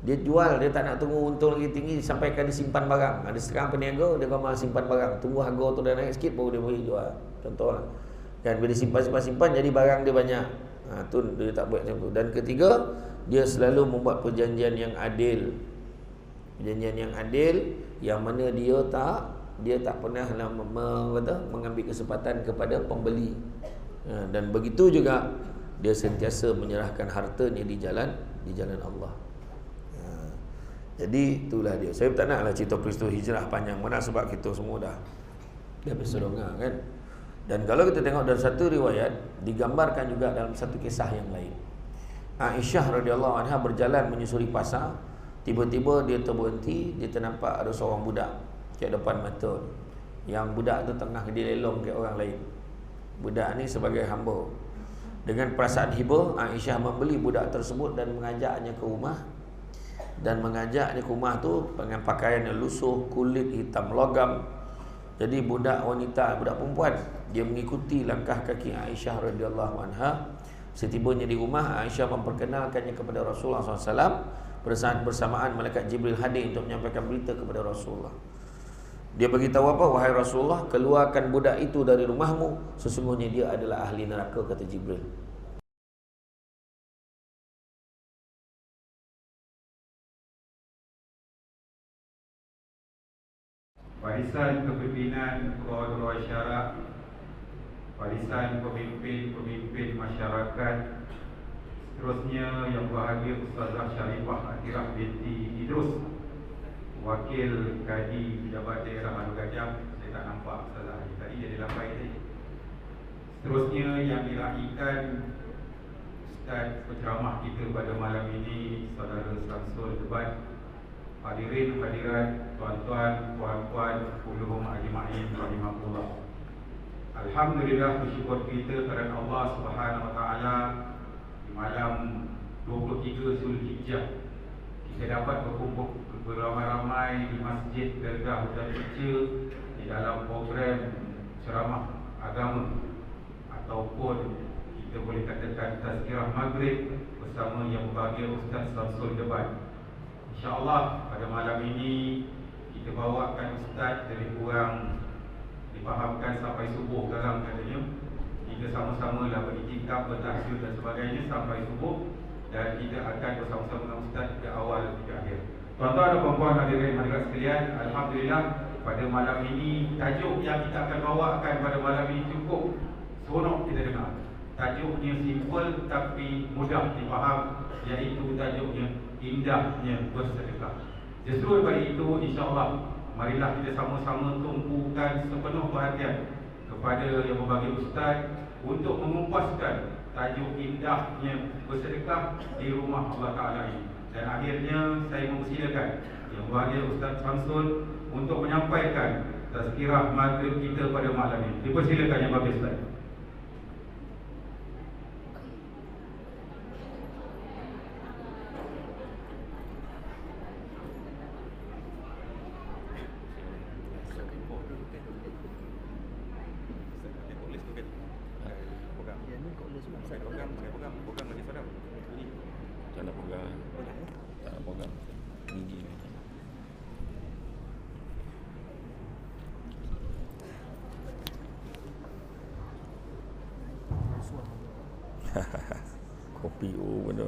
Dia jual, dia tak nak tunggu untung lagi tinggi sampaikan dia simpan barang. Ada sekarang peniaga, dia ramal simpan barang. Tunggu harga tu dah naik sikit baru dia boleh jual. Contohlah. Kan bila simpan, jadi barang dia banyak. Tu dia tak buat macam tu. Dan ketiga, dia selalu membuat perjanjian yang adil. Perjanjian yang adil yang mana dia tak pernah mengambil kesempatan kepada pembeli. Dan begitu juga dia sentiasa menyerahkan hartanya di jalan Allah. Jadi itulah dia. Saya tak naklah cerita peristiwa hijrah panjang mana sebab kita semua dah bersedongah kan. Dan kalau kita tengok dalam satu riwayat digambarkan juga dalam satu kisah yang lain. Aisyah radhiyallahu anha berjalan menyusuri pasar, tiba-tiba dia terberhenti, dia ternampak ada seorang budak kat depan mata. Yang budak tu tengah dilelong ke orang lain. Budak ni sebagai hamba. Dengan perasaan hibah, Aisyah membeli budak tersebut dan mengajaknya ke rumah. Dan mengajaknya ke rumah tu dengan pakaian yang lusuh, kulit hitam logam. Jadi budak wanita, budak perempuan, dia mengikuti langkah kaki Aisyah radhiyallahu anha. Setibanya di rumah, Aisyah memperkenalkannya kepada Rasulullah SAW. Pada bersamaan malaikat Jibril hadir untuk menyampaikan berita kepada Rasulullah. Dia beritahu apa? Wahai Rasulullah, keluarkan budak itu dari rumahmu. Sesungguhnya dia adalah ahli neraka, kata Jibril. Warisan kepimpinan Qadra Syara, warisan pemimpin-pemimpin masyarakat. Seterusnya yang berbahagia Ustazah Syarifah Atirah binti Idrus, Wakil Kadi Pejabat Daerah Manu Gajah. Saya tak nampak Ustazah tadi, dia lambai tadi. Seterusnya yang diraihkan Ustaz penceramah kita pada malam ini, Saudara Samsul Debat. Hadirin hadirat, tuan-tuan, puan-puan, ulum ajma'in rahimahullah. Alhamdulillah, bersyukur kita kerana Allah Subhanahu wa taala di malam 23 Zulhijjah kita dapat berkumpul beramai-ramai di Masjid Dargah Hutan Kecil di dalam program ceramah agama ataupun kita boleh katakan tazkirah maghrib bersama yang berbahagia Ustaz Samsul Debat. InsyaAllah pada malam ini kita bawakan Ustaz dari kurang difahamkan sampai subuh sekarang katanya. Kita sama-sama lah beriktikaf, bertahsyud dan sebagainya sampai subuh. Dan kita akan bersama-sama dengan Ustaz ke awal hingga akhir. Tuan-tuan dan puan-puan hadirin hadirat sekalian, Alhamdulillah pada malam ini tajuk yang kita akan bawakan pada malam ini cukup seronok kita dengar. Tajuknya simple tapi mudah difaham, iaitu tajuknya indahnya bersedekah. Justru daripada itu, insyaAllah marilah kita sama-sama tumpukan sepenuh perhatian kepada yang berbagai ustaz untuk mengumpaskan tajuk indahnya bersedekah di rumah Allah Ta'ala ini. Dan akhirnya saya mempersilakan yang berbahagia Ustaz Samsul untuk menyampaikan tazkirah maghrib kita pada malam ini. Dipersilakan yang berbahagia Ustaz. Kopi benda.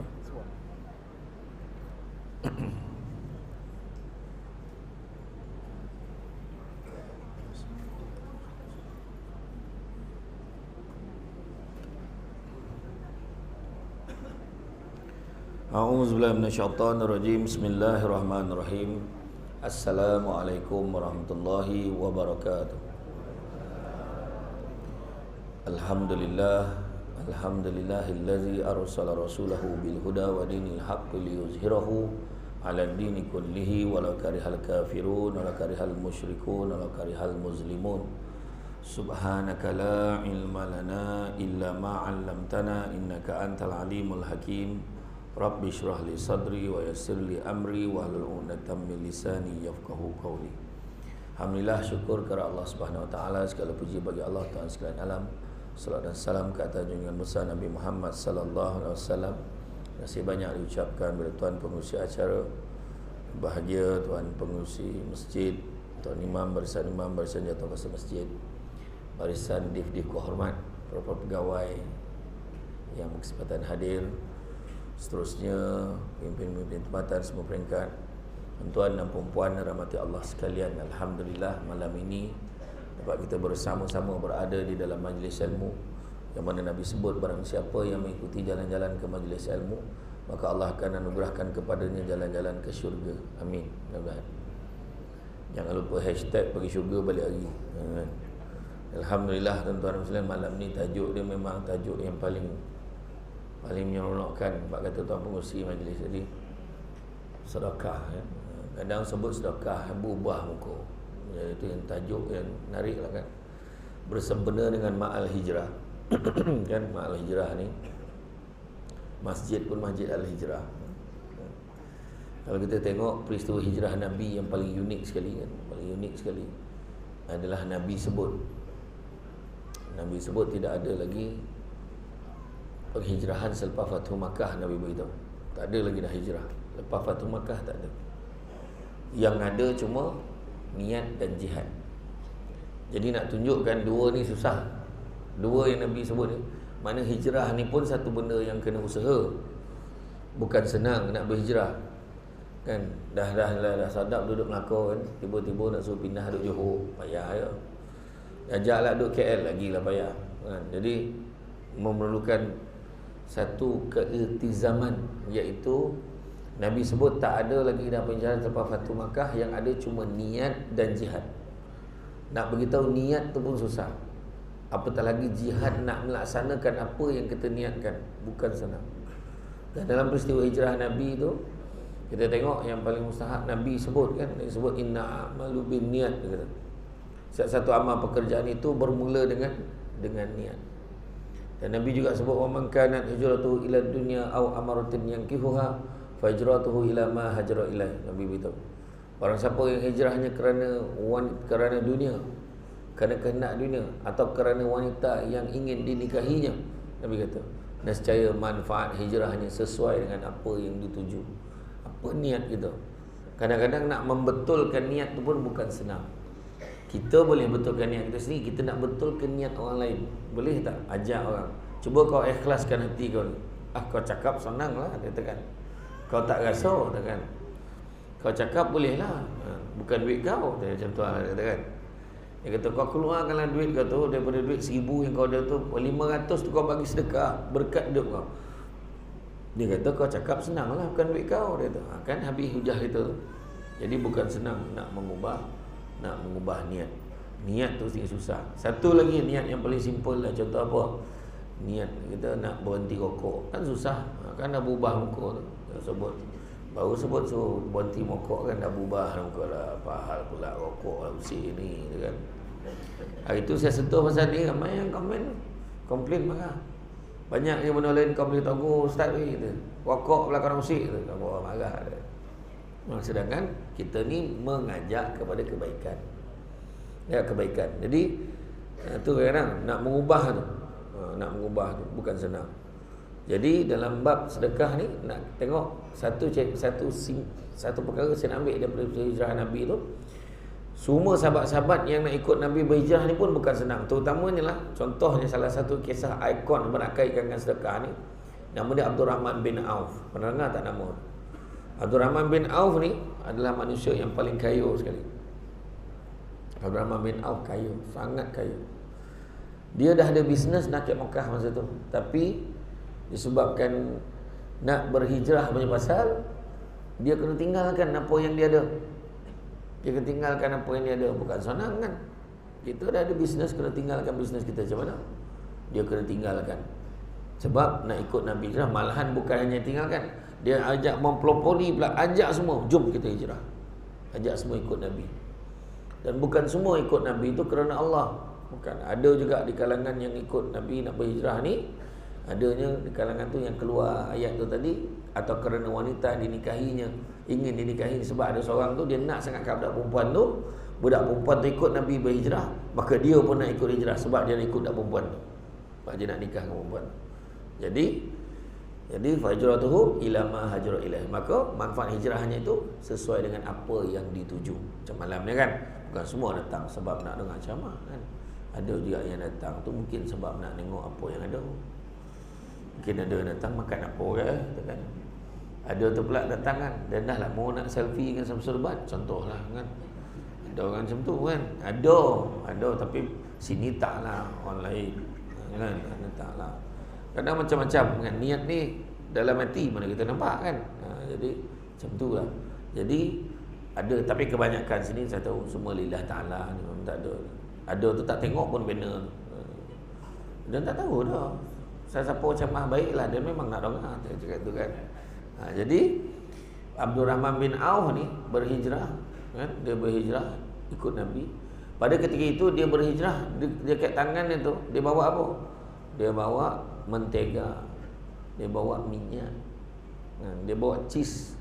A'udzubillahi minasyaitonirrajim. Bismillahirrahmanirrahim. Assalamualaikum warahmatullahi wabarakatuh. Alhamdulillahillazi arsala rasulahu bil huda wa dinil haqqi liyuzhirahu 'ala ad-dini kullihi walau karihal kafirun walau karihal musyrikun walau karihal muslimun. Subhanaka la ilma lana illa ma 'allamtana innaka antal alimul hakim. Rabbi shrah li sadri wa yassir li amri wa hlul 'uqdatam min lisani yafqahu qawli. Alhamdulillah, syukur kepada Allah Subhanahu wa taala, segala puji bagi Allah Tuhan sekalian alam. Salam dan salam ke atas junjungan besar Nabi Muhammad sallallahu alaihi wasallam, Terima kasih banyak diucapkan kepada Tuan Pengurusi acara, bahagia Tuan Pengurusi Masjid, Tuan Imam, barisan jatuh kuasa masjid, barisan div-div kehormat, para pegawai yang berkesempatan hadir, seterusnya pimpin-pimpin tempatan semua peringkat, tuan dan puan dan rahmati Allah sekalian. Alhamdulillah malam ini dapat kita bersama-sama berada di dalam majlis ilmu yang mana Nabi sebut barang siapa yang mengikuti jalan-jalan ke majlis ilmu, maka Allah akan anugerahkan kepadanya jalan-jalan ke syurga. Amin. Mudah-mudahan. Jangan lupa hashtag pergi syurga balik lagi. Alhamdulillah tuan-tuan muslim, malam ni tajuk dia memang tajuk yang paling menyeronokkan. Sebab kata Tuan Pengurusi majlis tadi, sedekah ya. Kadang sebut sedekah berubah muka. Jadi itu yang tajuk yang menarik lah kan. Bersempena dengan Ma'al Hijrah. Kan Ma'al Hijrah ni masjid pun Masjid Al-Hijrah. Kalau kita tengok peristiwa hijrah Nabi yang paling unik sekali kan, paling unik sekali adalah Nabi sebut tidak ada lagi penghijrahan selepas Fathu Makkah. Nabi beritahu tak ada lagi dah hijrah lepas Fathu Makkah, tak ada. Yang ada cuma niat dan jihad. Jadi nak tunjukkan dua ni susah. Dua yang Nabi sebut ni, mana hijrah ni pun satu benda yang kena usaha. Bukan senang nak berhijrah. Kan dah sadap duduk Melaka kan, tiba-tiba nak suruh pindah duduk Johor, payah ya. Ajaklah duduk KL lagi lah payah kan. Jadi memerlukan satu keiltizaman, iaitu Nabi sebut tak ada lagi dah penjara selepas Fathu Makkah, yang ada cuma niat dan jihad. Nak beritahu niat tu pun susah, apatah lagi jihad, nak melaksanakan apa yang kita niatkan, bukan senang. Dan dalam peristiwa hijrah Nabi tu, kita tengok yang paling mustahak Nabi sebut kan, dia sebut inna amalu bin niat, dia kata satu amal pekerjaan itu bermula dengan niat. Dan Nabi juga sebut wa man kanat hijratuhu ila dunya aw amaratin yankihuha fa hijratuhu ila ma hajara ilaih. Nabi beritahu, barang siapa yang hijrahnya kerana dunia, kerana kehendak dunia, atau kerana wanita yang ingin dinikahinya, Nabi kata, nescaya manfaat hijrahnya sesuai dengan apa yang dituju. Apa niat kita. Kadang-kadang nak membetulkan niat tu pun bukan senang. Kita boleh betulkan niat kita sendiri, kita nak betulkan niat orang lain, boleh tak? Ajak orang, cuba kau ikhlaskan hati kau ni. Kau cakap senang lah, katakan. Kau tak rasa, katakan. Kau cakap boleh lah, bukan duit kau, macam tu lah, katakan. Dia kata kau keluarkanlah duit kau tu, daripada duit 1,000 yang kau ada tu, 500 tu kau bagi sedekah, berkat hidup kau. Dia kata kau cakap senang lah, bukan duit kau. Dia kata kan habis hujah kita. Jadi bukan senang nak mengubah niat. Niat tu susah. Satu lagi niat yang paling simple lah. Contoh apa? Niat kita nak berhenti rokok, kan susah. Kan dah berubah muka tu. Baru sebut so berhenti rokok kan dah berubah muka lah. Apa hal pula rokok lah usik ni kan. Hari tu saya sentuh pasal ni, ramai yang komplain marah. Banyak yang benda lain kau boleh tahu ustaz ni gitu. Rokok belakang musik tu kau marah dia. Sedangkan kita ni mengajak kepada kebaikan. Ya, kebaikan. Jadi tu kadang nak mengubah tu bukan senang. Jadi dalam bab sedekah ni nak tengok satu perkara saya nak ambil daripada hijrah Nabi tu. Semua sahabat-sahabat yang nak ikut Nabi berhijrah ni pun bukan senang. Terutamanya lah, contohnya salah satu kisah ikon berkaitan dengan sedekah ni, nama dia Abdul Rahman bin Auf. Pernah dengar tak nama? Abdul Rahman bin Auf ni adalah manusia yang paling kaya sekali. Abdul Rahman bin Auf kaya, sangat kaya. Dia dah ada bisnes nak ke Mekah masa tu, tapi disebabkan nak berhijrah punya pasal, dia kena tinggalkan apa yang dia ada. Dia kena tinggalkan apa yang dia ada. Bukan senang kan. Kita dah ada bisnes, kena tinggalkan bisnes kita macam mana? Dia kena tinggalkan. Sebab nak ikut Nabi hijrah, malahan bukan hanya tinggalkan, dia ajak mempelopori pula, ajak semua, jom kita hijrah. Ajak semua ikut Nabi. Dan bukan semua ikut Nabi itu kerana Allah. Bukan. Ada juga di kalangan yang ikut Nabi nak berhijrah ni, adanya di kalangan tu yang keluar ayat tu tadi, atau kerana wanita dinikahinya, ingin dinikahi sebab ada seorang tu dia nak sangat ke budak perempuan tu, budak perempuan tu ikut Nabi berhijrah, maka dia pun nak ikut hijrah sebab dia nak ikut budak perempuan tu, sebab dia nak nikah dengan perempuan tu. Jadi Jadi fahijratuhu ila ma hajara ilaih. Maka manfaat hijrahnya itu sesuai dengan apa yang dituju. Macam malam ni kan, bukan semua datang sebab nak dengar ceramah kan. Ada juga yang datang tu mungkin sebab nak tengok apa yang ada. Mungkin ada yang datang makan apa kan. Ada tu pula datang kan, dan dah lah mau nak selfie dengan Samsul Ubat, contohlah kan. Ada orang macam tu kan. Ada tapi sini taklah, orang lain kan, taklah. Kadang macam-macam kan, niat ni dalam hati mana kita nampak kan. Jadi macam tu lah. Jadi ada, tapi kebanyakan sini saya tahu semua lillah ta'ala ni, memang tak ada. Ada tu tak tengok pun banner. Dan tak tahu dah. Siapa ceramah baiklah, dia memang nak dengar cakap tu kan. Jadi Abdul Rahman bin Auf ni berhijrah kan, dia berhijrah ikut Nabi. Pada ketika itu dia berhijrah, dia kat tangan dia tu, dia bawa apa? Dia bawa mentega, dia bawa minyak, dia bawa cheese,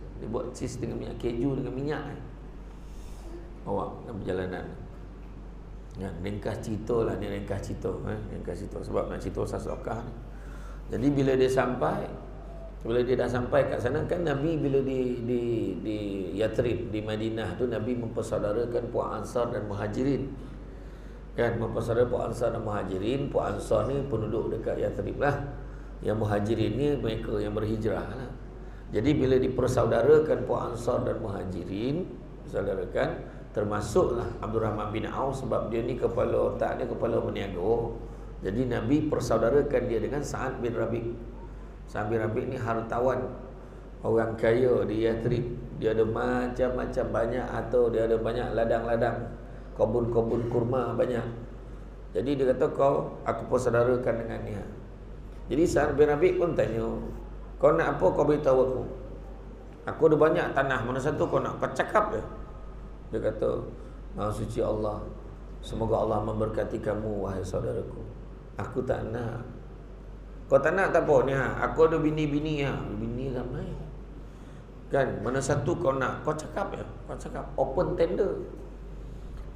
dengan minyak, keju dengan minyak bawa dalam perjalanan. Ringkas cerita lah ni, ringkas cerita sebab nak cerita Sasokah ni. Jadi bila dia dah sampai kat sana kan, Nabi bila di Yathrib, di Madinah tu, Nabi mempersaudarakan Puak Ansar dan Muhajirin kan, mempersaudarakan Puak Ansar dan Muhajirin. Puak Ansar ni penduduk dekat Yathrib lah, yang Muhajirin ni mereka yang berhijrah lah. Jadi bila dipersaudarakan Puak Ansar dan Muhajirin, persaudarakan, termasuklah Abdul Rahman bin Auf, sebab dia ni kepala otak dia, kepala peniaga. Jadi Nabi persaudarakan dia dengan Sa'ad bin Rabi'. Sa'ad bin Rabi' ni hartawan, orang kaya di Yathrib. Dia ada macam-macam banyak, atau dia ada banyak ladang-ladang, kebun-kebun kurma banyak. Jadi dia kata, aku persaudarakan dengan dia. Jadi Sa'ad bin Rabi' pun tanya, kau nak apa, kau beritahu aku. Aku ada banyak tanah, mana satu kau nak, kau cakap je. Dia kata, Maha suci Allah, semoga Allah memberkati kamu wahai saudaraku. Aku tak nak. Kau tak nak tak apa ni, aku ada bini-bini bini ramai kan, mana satu kau nak, kau cakap ya. Kau cakap, open tender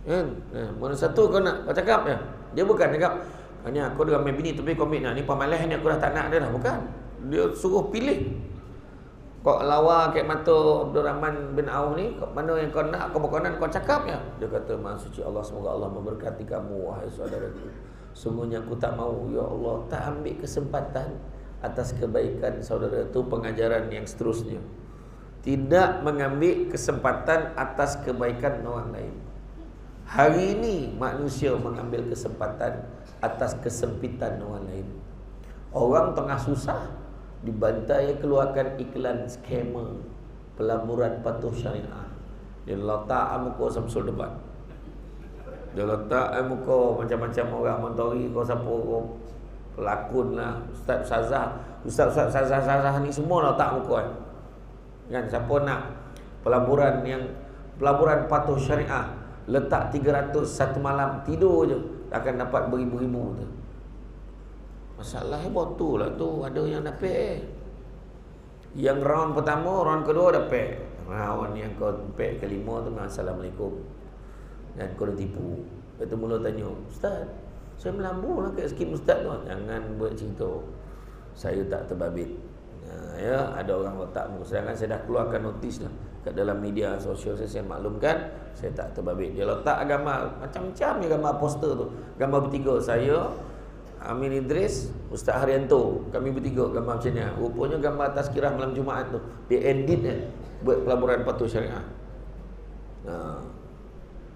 kan. Mana satu kau nak, kau cakap ya. Dia bukan cakap, hanya aku ada ramai bini tapi kau ambil ni pemalas ni, aku dah tak nak dia dah. Bukan, dia suruh pilih. Kau lawa kat mata Abdul Rahman bin Auf ni, mana yang kau nak, kau berkenan, kau cakap ya. Dia kata, Maha suci Allah, semoga Allah memberkati kamu wahai saudaraku. Sungguhnya aku tak mahu, ya Allah, tak ambil kesempatan atas kebaikan saudara. Itu pengajaran yang seterusnya. Tidak mengambil kesempatan atas kebaikan orang lain. Hari ini manusia mengambil kesempatan atas kesempitan orang lain. Orang tengah susah, dibantai keluarkan iklan skema pelaburan patuh syariah. Dia letak muka Samsul Debat, dia letak muka macam-macam orang mentori, kau siapa, kau pelakon lah, Ustaz-Ustazah ni semua letak muka kan. Siapa nak pelaburan patuh syariah, letak 300 satu malam, tidur je akan dapat beribu-ribu tu. Masalahnya betul lah tu, ada yang dapat yang round pertama, round kedua dapat. Round yang keempat, kelima tu Assalamualaikum, dan kau dah tipu. Lepas tu mula tanya, Ustaz, saya melambur lah kat skim Ustaz tu. Jangan buat cerita saya tak terbabit. Ya, ada orang letak muka. Sedangkan saya dah keluarkan notis lah kat dalam media sosial saya maklumkan saya tak terbabit. Dia letak gambar macam-macam ni, gambar poster tu. Gambar bertiga, saya, Amin Idris, Ustaz Haryanto, kami bertiga gambar macam ni. Rupanya gambar tazkirah malam Jumaat tu dia edit buat pelaburan patuh syariah.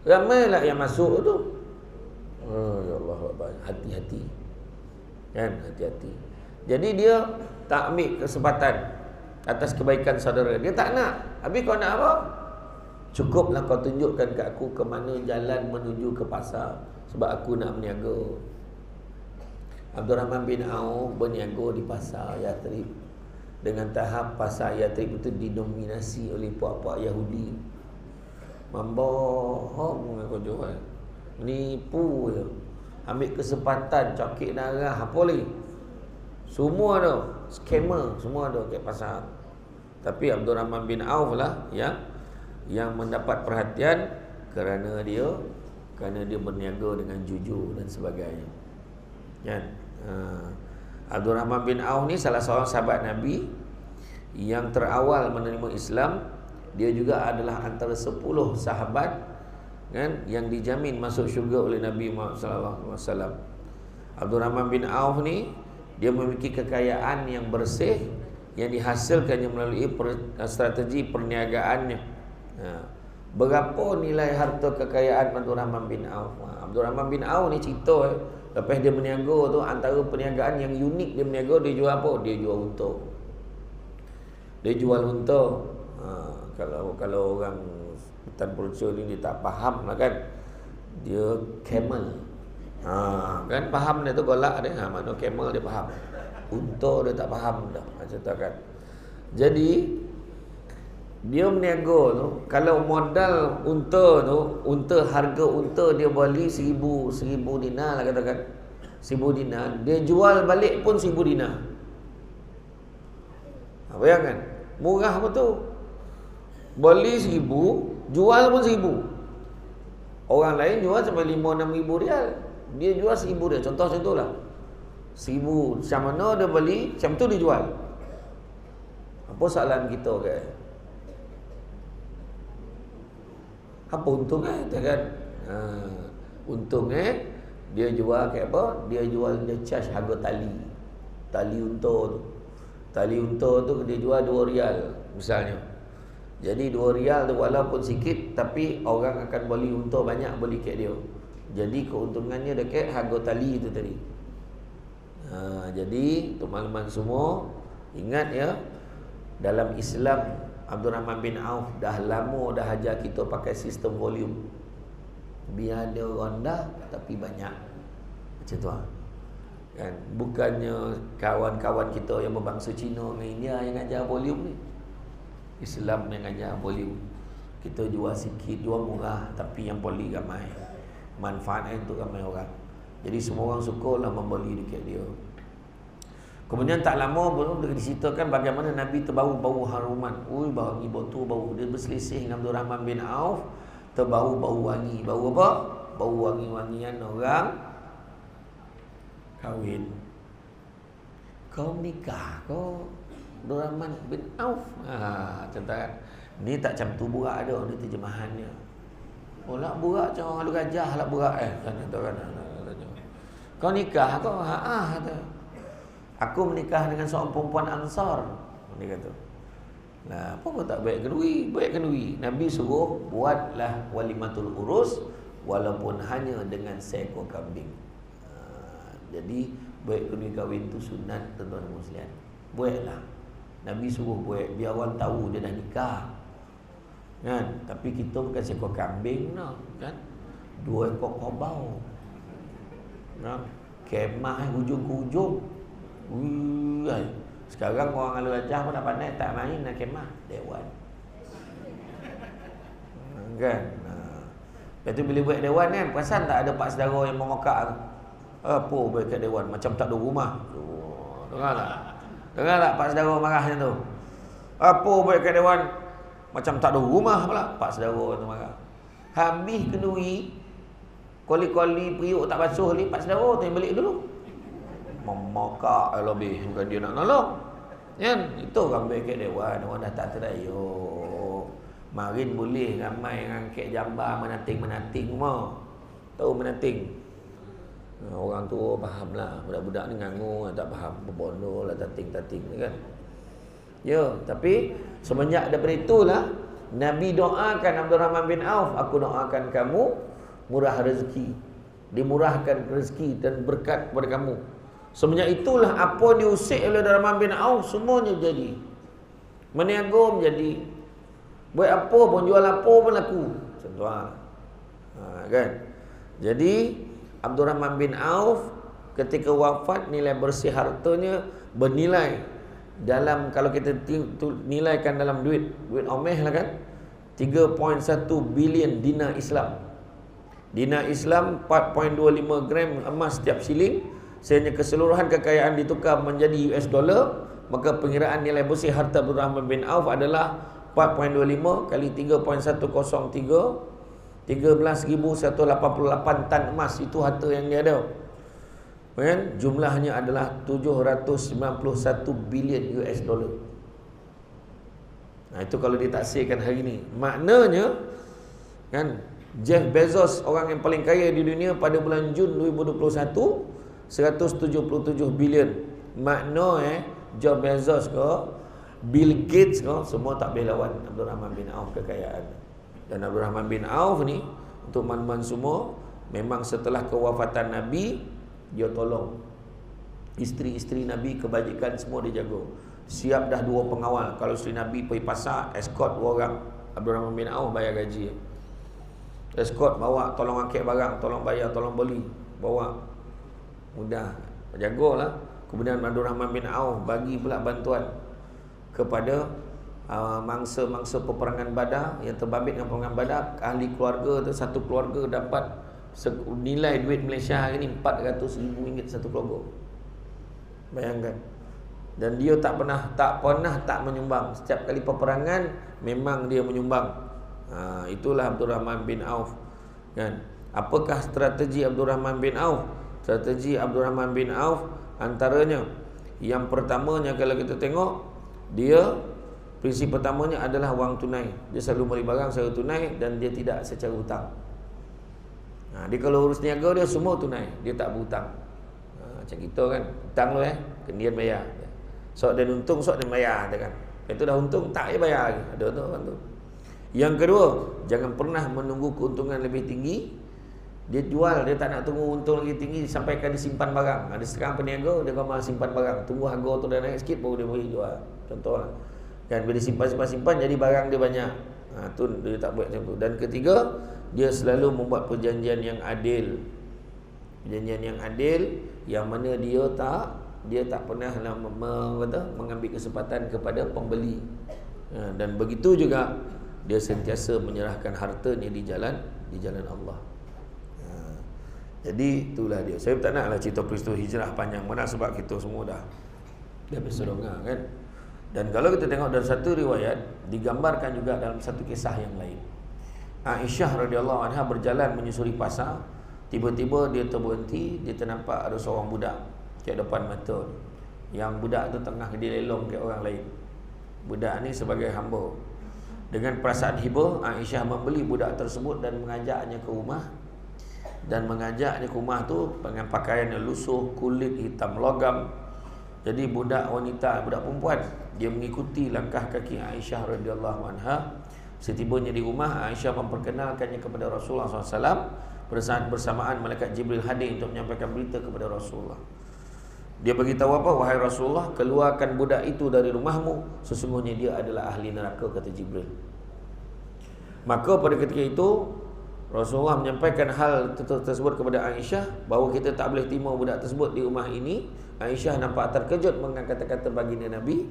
Ramailah yang masuk tu. Ya Allah, hati-hati kan, hati-hati. Jadi dia tak ambil kesempatan atas kebaikan saudara. Dia tak nak. Habis kau nak apa? Cukuplah kau tunjukkan ke aku ke mana jalan menuju ke pasar, sebab aku nak berniaga. Abdul Rahman bin Auf berniaga di pasar Yathrib. Dengan tahap pasar Yathrib itu didominasi oleh puak-puak Yahudi. Mambohong kau jual, nipu je, ambil kesempatan, cakik darah, apa lagi, semua ada, scammer semua ada kat pasar. Tapi Abdul Rahman bin Auf lah yang mendapat perhatian kerana dia berniaga dengan jujur dan sebagainya kan. Abdul Rahman bin Auf ni salah seorang sahabat Nabi yang terawal menerima Islam. Dia juga adalah antara 10 sahabat kan yang dijamin masuk syurga oleh Nabi Muhammad sallallahu alaihi wasallam. Abdul Rahman bin Auf ni dia memiliki kekayaan yang bersih yang dihasilkannya melalui strategi perniagaannya. Berapa nilai harta kekayaan Abdul Rahman bin Auf? Abdul Rahman bin Auf ni cerita lepas dia berniaga tu, antara perniagaan yang unik dia berniaga, dia jual apa? Dia jual unta. Dia jual unta. Kalau orang hutan Perca ni dia tak faham lah kan. Dia camel. Kan faham dia tu golak dia. Mana camel dia faham. Unta dia tak faham dah. Macam kan. Jadi dia berniaga tu, kalau modal unta tu, harga unta dia beli 1000 dinar lah katakan. 1000 dinar, dia jual balik pun 1000 dinar. Bayangkan, murah betul. Beli 1000, jual pun 1000. Orang lain jual sampai 5-6 ribu rial, dia jual 1000 rial. Contoh-contohlah 1000, macam mana dia beli, macam tu dia jual. Apa soalan kita kan? Apa untungnya kan? Untungnya dia jual kayak apa? Dia charge harga tali unta tu. Tali unta tu dia jual 2 rial misalnya. Jadi 2 rial tu walaupun sikit, tapi orang akan beli unta banyak, beli kat dia. Jadi keuntungannya dekat harga tali tu tadi. Jadi untuk makluman semua, ingat ya, dalam Islam Abdul Rahman bin Auf dah lama dah ajar kita pakai sistem volume. Biar dia rendah tapi banyak. Macam tu kan. Bukannya kawan-kawan kita yang berbangsa Cina dengan India yang ajar volume ni. Islam yang ajar volume. Kita jual sikit, jual murah, tapi yang beli ramai. Manfaatnya untuk ramai orang. Jadi semua orang sukalah membeli dekat dia. Kemudian tak lama baru diceritakan bagaimana Nabi terbau-bau haruman. Wangi bau bau. Dia berselisih dengan Abdul Rahman bin Auf, terbau-bau wangi. Bau apa? Bau wangi-wangian orang kahwin. Kau menikah kau Abdul Rahman bin Auf. Contoh ni tak macam tu burak ada, ni terjemahannya. Oh nak burak macam orang lu gajah lah burak kan kan. Kau nikah kau? Kata. Aku menikah dengan seorang perempuan Ansar. Dia kata. Nah, apa kau tak baik kenduri? Baik kenduri. Nabi suruh buatlah walimatul urus walaupun hanya dengan seekor kambing. Jadi baik kenduri kahwin tu sunat, tuan-tuan dan muslimin. Buatlah. Nabi suruh buat biar orang tahu dia dah nikah. Kan? Tapi kita bukan seekor kambing no, kan? 2 ekor kobau. Nah, kemah hujung ke hujung. Sekarang orang Alu Rajah pun tak pandai, tak main nak kemah dewan. Kan? Lepas tu bila buat dewan kan, perasan tak ada pak saudara yang mengokak. Apa buat kat dewan macam tak ada rumah. Dengar tak? Dengar tak pak saudara marahnya tu? Apa buat kat dewan macam tak ada rumah pula, pak saudara tu marah. Habis kenduri, koli-koli periuk tak basuh ni, pak saudara tu yang balik dulu. Memakak lebih, bukan dia nak nolong kan? Itu orang baik kat dewan. Orang dah tak terayuk. Marin boleh ramai ngangkat jambar menating semua. Tahu menating? Orang tua faham lah. Budak-budak ni ngangu tak faham. Berbondo lah tating ni kan. Ya, tapi semenjak daripada itulah Nabi doakan Abdul Rahman bin Auf, aku doakan kamu murah rezeki, dimurahkan rezeki dan berkat kepada kamu. Semenjak itulah apa diusik oleh Abdul Rahman bin Auf semuanya jadi. Meniaga menjadi. Buat apa pun, jual apa pun laku. Contoh kan. Jadi Abdul Rahman bin Auf ketika wafat nilai bersih hartanya bernilai dalam, kalau kita nilaikan dalam duit omeh lah kan, 3.1 bilion dinar Islam. Dinar Islam 4.25 gram emas setiap siling. Sehingga keseluruhan kekayaan ditukar menjadi US dollar, maka pengiraan nilai bersih harta Abdul Rahman bin Auf adalah 4.25 kali 3.103, 13,188 tan emas. Itu harta yang dia ada. kan? Jumlahnya adalah 791 bilion US dollar. Nah, itu kalau ditaksirkan hari ini, maknanya kan, Jeff Bezos, orang yang paling kaya di dunia pada bulan Jun 2021, 177 bilion. Makna Jeff Bezos ke, Bill Gates ke, semua tak boleh lawan Abdul Rahman bin Auf kekayaan. Dan Abdul Rahman bin Auf ni, untuk makluman semua, memang setelah kewafatan Nabi, dia tolong isteri-isteri Nabi, kebajikan semua dia jaga. Siap dah 2 pengawal. Kalau isteri Nabi pergi pasar, escort 2 orang. Abdul Rahman bin Auf bayar gaji. Escort bawa, tolong angkat barang, tolong bayar, tolong beli, bawa. Mudah, jagalah. Kemudian Abdul Rahman bin Auf bagi pula bantuan kepada mangsa-mangsa peperangan Badar yang terbabit dengan peperangan Badar. Ahli keluarga tu, satu keluarga dapat nilai duit Malaysia hari ni 400,000 ringgit satu keluarga. Bayangkan. Dan dia tak pernah tak menyumbang. Setiap kali peperangan memang dia menyumbang. Itulah Abdul Rahman bin Auf, kan? Apakah strategi Abdul Rahman bin Auf? Strategi Abdul Rahman bin Auf antaranya, yang pertamanya kalau kita tengok, dia prinsip pertamanya adalah wang tunai. Dia selalu beli barang secara tunai dan dia tidak secara hutang. Dia kalau urus niaga dia semua tunai, dia tak berhutang. Macam kita kan, hutang lu kemudian bayar. Sok dan untung, sok dan bayar, kan? Itu dah untung, tak bayar lagi. Ada tu kan tu. Yang kedua, jangan pernah menunggu keuntungan lebih tinggi. Dia jual, dia tak nak tunggu untung lagi tinggi sampaikan dia simpan barang. Ada sekarang peniaga, dia malah simpan barang. Tunggu harga tu dah naik sikit baru dia boleh jual. Contoh lah. Kan, bila simpan jadi barang dia banyak. Tu dia tak buat macam tu. Dan ketiga, dia selalu membuat perjanjian yang adil. Perjanjian yang adil, yang mana dia tak pernah mengambil kesempatan kepada pembeli. Dan begitu juga dia sentiasa menyerahkan hartanya di jalan Allah. Jadi itulah dia. Saya tak naklah cerita peristiwa hijrah panjang mana, sebab kita semua dah bersedongah, kan. Dan kalau kita tengok dalam satu riwayat, digambarkan juga dalam satu kisah yang lain. Aisyah radhiyallahu anha berjalan menyusuri pasar. Tiba-tiba dia terberhenti, dia ternampak ada seorang budak kat depan mata. Yang budak tu tengah dilelong kat orang lain. Budak ni sebagai hamba. Dengan perasaan hibah, Aisyah membeli budak tersebut dan mengajaknya ke rumah. Dan mengajaknya ke rumah tu dengan pakaian yang lusuh, kulit hitam logam. Jadi budak wanita, budak perempuan, dia mengikuti langkah kaki Aisyah radhiyallahu anha. Setibanya di rumah, Aisyah memperkenalkannya kepada Rasulullah SAW. Pada saat bersamaan, malaikat Jibril hadir untuk menyampaikan berita kepada Rasulullah. Dia beritahu apa? Wahai Rasulullah, keluarkan budak itu dari rumahmu. Sesungguhnya dia adalah ahli neraka, kata Jibril. Maka pada ketika itu Rasulullah menyampaikan hal tersebut kepada Aisyah, bahawa kita tak boleh terima budak tersebut di rumah ini. Aisyah nampak terkejut mengenai kata-kata baginda Nabi.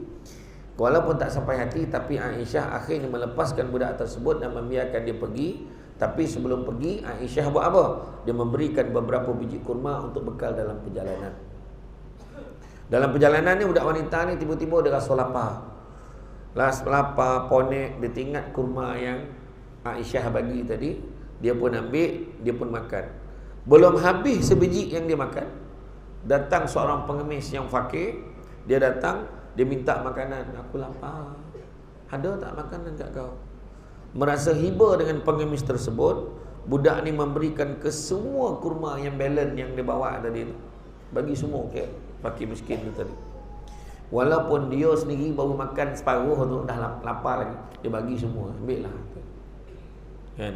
Walaupun tak sampai hati, tapi Aisyah akhirnya melepaskan budak tersebut dan membiarkan dia pergi. Tapi sebelum pergi, Aisyah buat apa? Dia memberikan beberapa biji kurma untuk bekal dalam perjalanan. Dalam perjalanan ni, budak wanita ni tiba-tiba dia rasa lapar. Lapar, ponek, dia teringat kurma yang Aisyah bagi tadi. Dia pun ambil, dia pun makan. Belum habis sebiji yang dia makan, datang seorang pengemis yang fakir. Dia datang, dia minta makanan. Aku lapar, ada tak makanan kat kau? Merasa hibah dengan pengemis tersebut, budak ni memberikan ke semua kurma yang balance yang dia bawa tadi tu. Bagi semua ke fakir miskin tu tadi. Walaupun dia sendiri baru makan separuh tu, dah lapar lagi, dia bagi semua, ambil lah. Kan?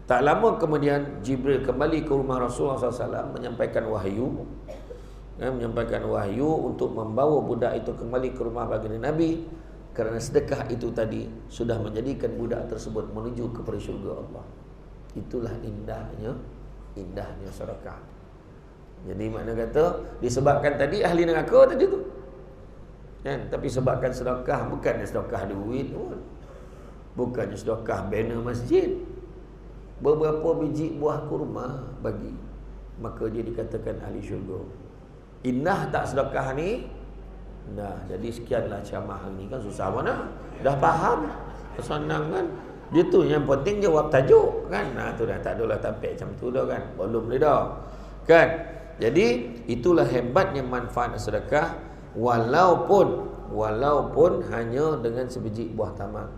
Tak lama kemudian Jibril kembali ke rumah Rasulullah SAW menyampaikan wahyu, menyampaikan wahyu untuk membawa budak itu kembali ke rumah baginda Nabi, kerana sedekah itu tadi sudah menjadikan budak tersebut menuju kepada syurga Allah. Itulah indahnya sedekah. Jadi makna kata disebabkan tadi ahli neraka tadi tu, kan? Tapi sebabkan sedekah, bukannya sedekah duit pun, bukannya sedekah banner masjid, beberapa biji buah kurma bagi, maka dia dikatakan ahli syurga. Indah tak sedekah ni? Nah, jadi sekianlah ceramah hari ni, kan susah mana? Dah faham? Senang kan? Dia tu yang penting jawab tajuk, kan? Nah, tu dah tak adalah tampik macam tu dah, kan? Belum dia dah. Kan? Jadi itulah hebatnya manfaat sedekah, walaupun hanya dengan sebiji buah tamak.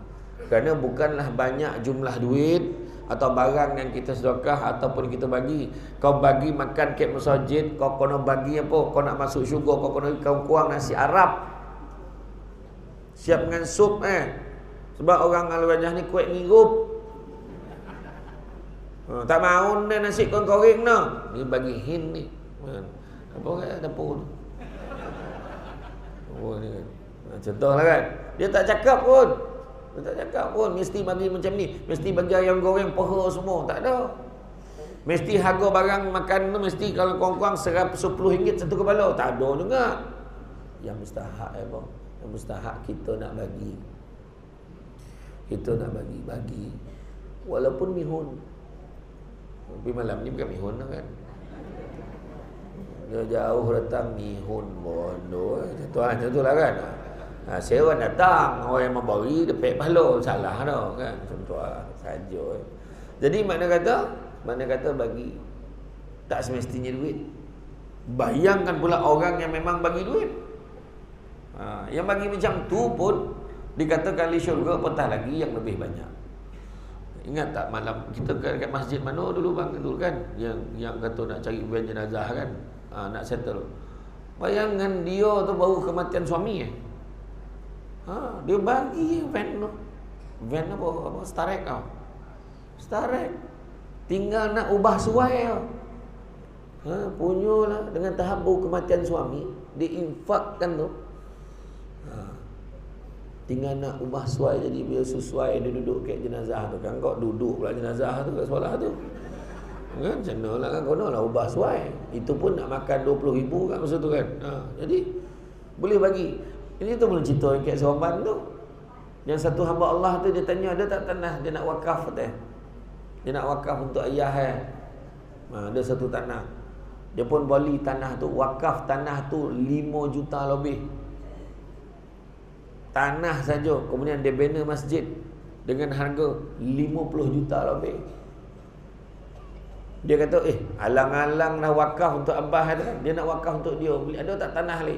Kerana bukanlah banyak jumlah duit atau barang yang kita sedekah ataupun kita bagi. Kau bagi makan kek masjid, kau kena bagi apa? Kau nak masuk syurga, kau kena kurang nasi Arab. Siap dengan sup sebab orang Al-Wajah ni kuat ngirup. Tak mahu dah nasi goreng no. Ni bagi hin ni. Apa kat dapur tu? Oh ni kan. Contohlah kan. Dia tak cakap pun. Mesti bagi macam ni. Mesti bagi ayam goreng paha semua. Tak ada. Mesti harga barang makan tu mesti kalau kurang-kurang RM10 satu kepala. Tak ada juga. Yang mustahak bang. Yang mustahak kita nak bagi. Kita nak bagi. Walaupun mihun. Tapi malam ni bukan mihun lah kan. Dia jauh datang mihun bodoh. Macam tu lah kan. Sewa datang, orang yang memberi depek pahala, salah dah kan. Macam tu lah saja. Jadi makna kata bagi tak semestinya duit. Bayangkan pula orang yang memang bagi duit. Yang bagi macam tu pun dikatakan di syurga apatah lagi yang lebih banyak. Ingat tak malam kita kat masjid mana dulu bang dulu kan yang kata nak cari van jenazah kan, nak settle. Bayangan dia tu baru kematian suami dia bagi van tu. Van apa Starek tau. Starek. Tinggal nak ubah suai tau. Punyalah dengan tahap baru kematian suami, diinfakkan tu. Tinggal nak ubah suai jadi biar sesuai dia duduk kat jenazah tu kan. Kau duduk pula jenazah tu kat sekolah tu. Kan macam mana lah kan, kau nak ubah suai. Itu pun nak makan 20,000 kat masa tu kan. Jadi boleh bagi. Ini tu boleh cerita kat Seremban tu. Yang satu hamba Allah tu dia tanya ada tak tanah dia nak wakaf teh. Dia nak wakaf untuk ayah ada satu tanah. Dia pun beli tanah tu, wakaf tanah tu 5 juta lebih. Tanah saja. Kemudian dia bina masjid dengan harga 50 juta lebih. Dia kata alang-alang nak wakaf untuk abah tu. Dia nak wakaf untuk dia. Beli ada tak tanah lagi?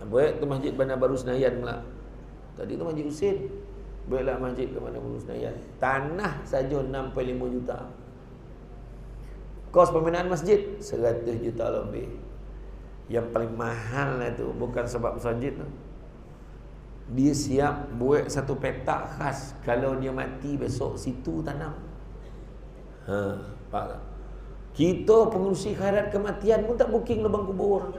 Baik tu Masjid Bandar Baru Senayan pula. Tadi tu Masjid Husin. Baiklah Masjid ke Bandar Baru Senayan. Tanah saja 6.5 juta. Kos pembinaan masjid 100 juta lebih. Yang paling mahal lah tu bukan sebab masjid tu. Dia siap buat satu petak khas. Kalau dia mati besok situ tanam. Faham tak? Kita pengurusi khairat kematian pun tak booking lubang kubur.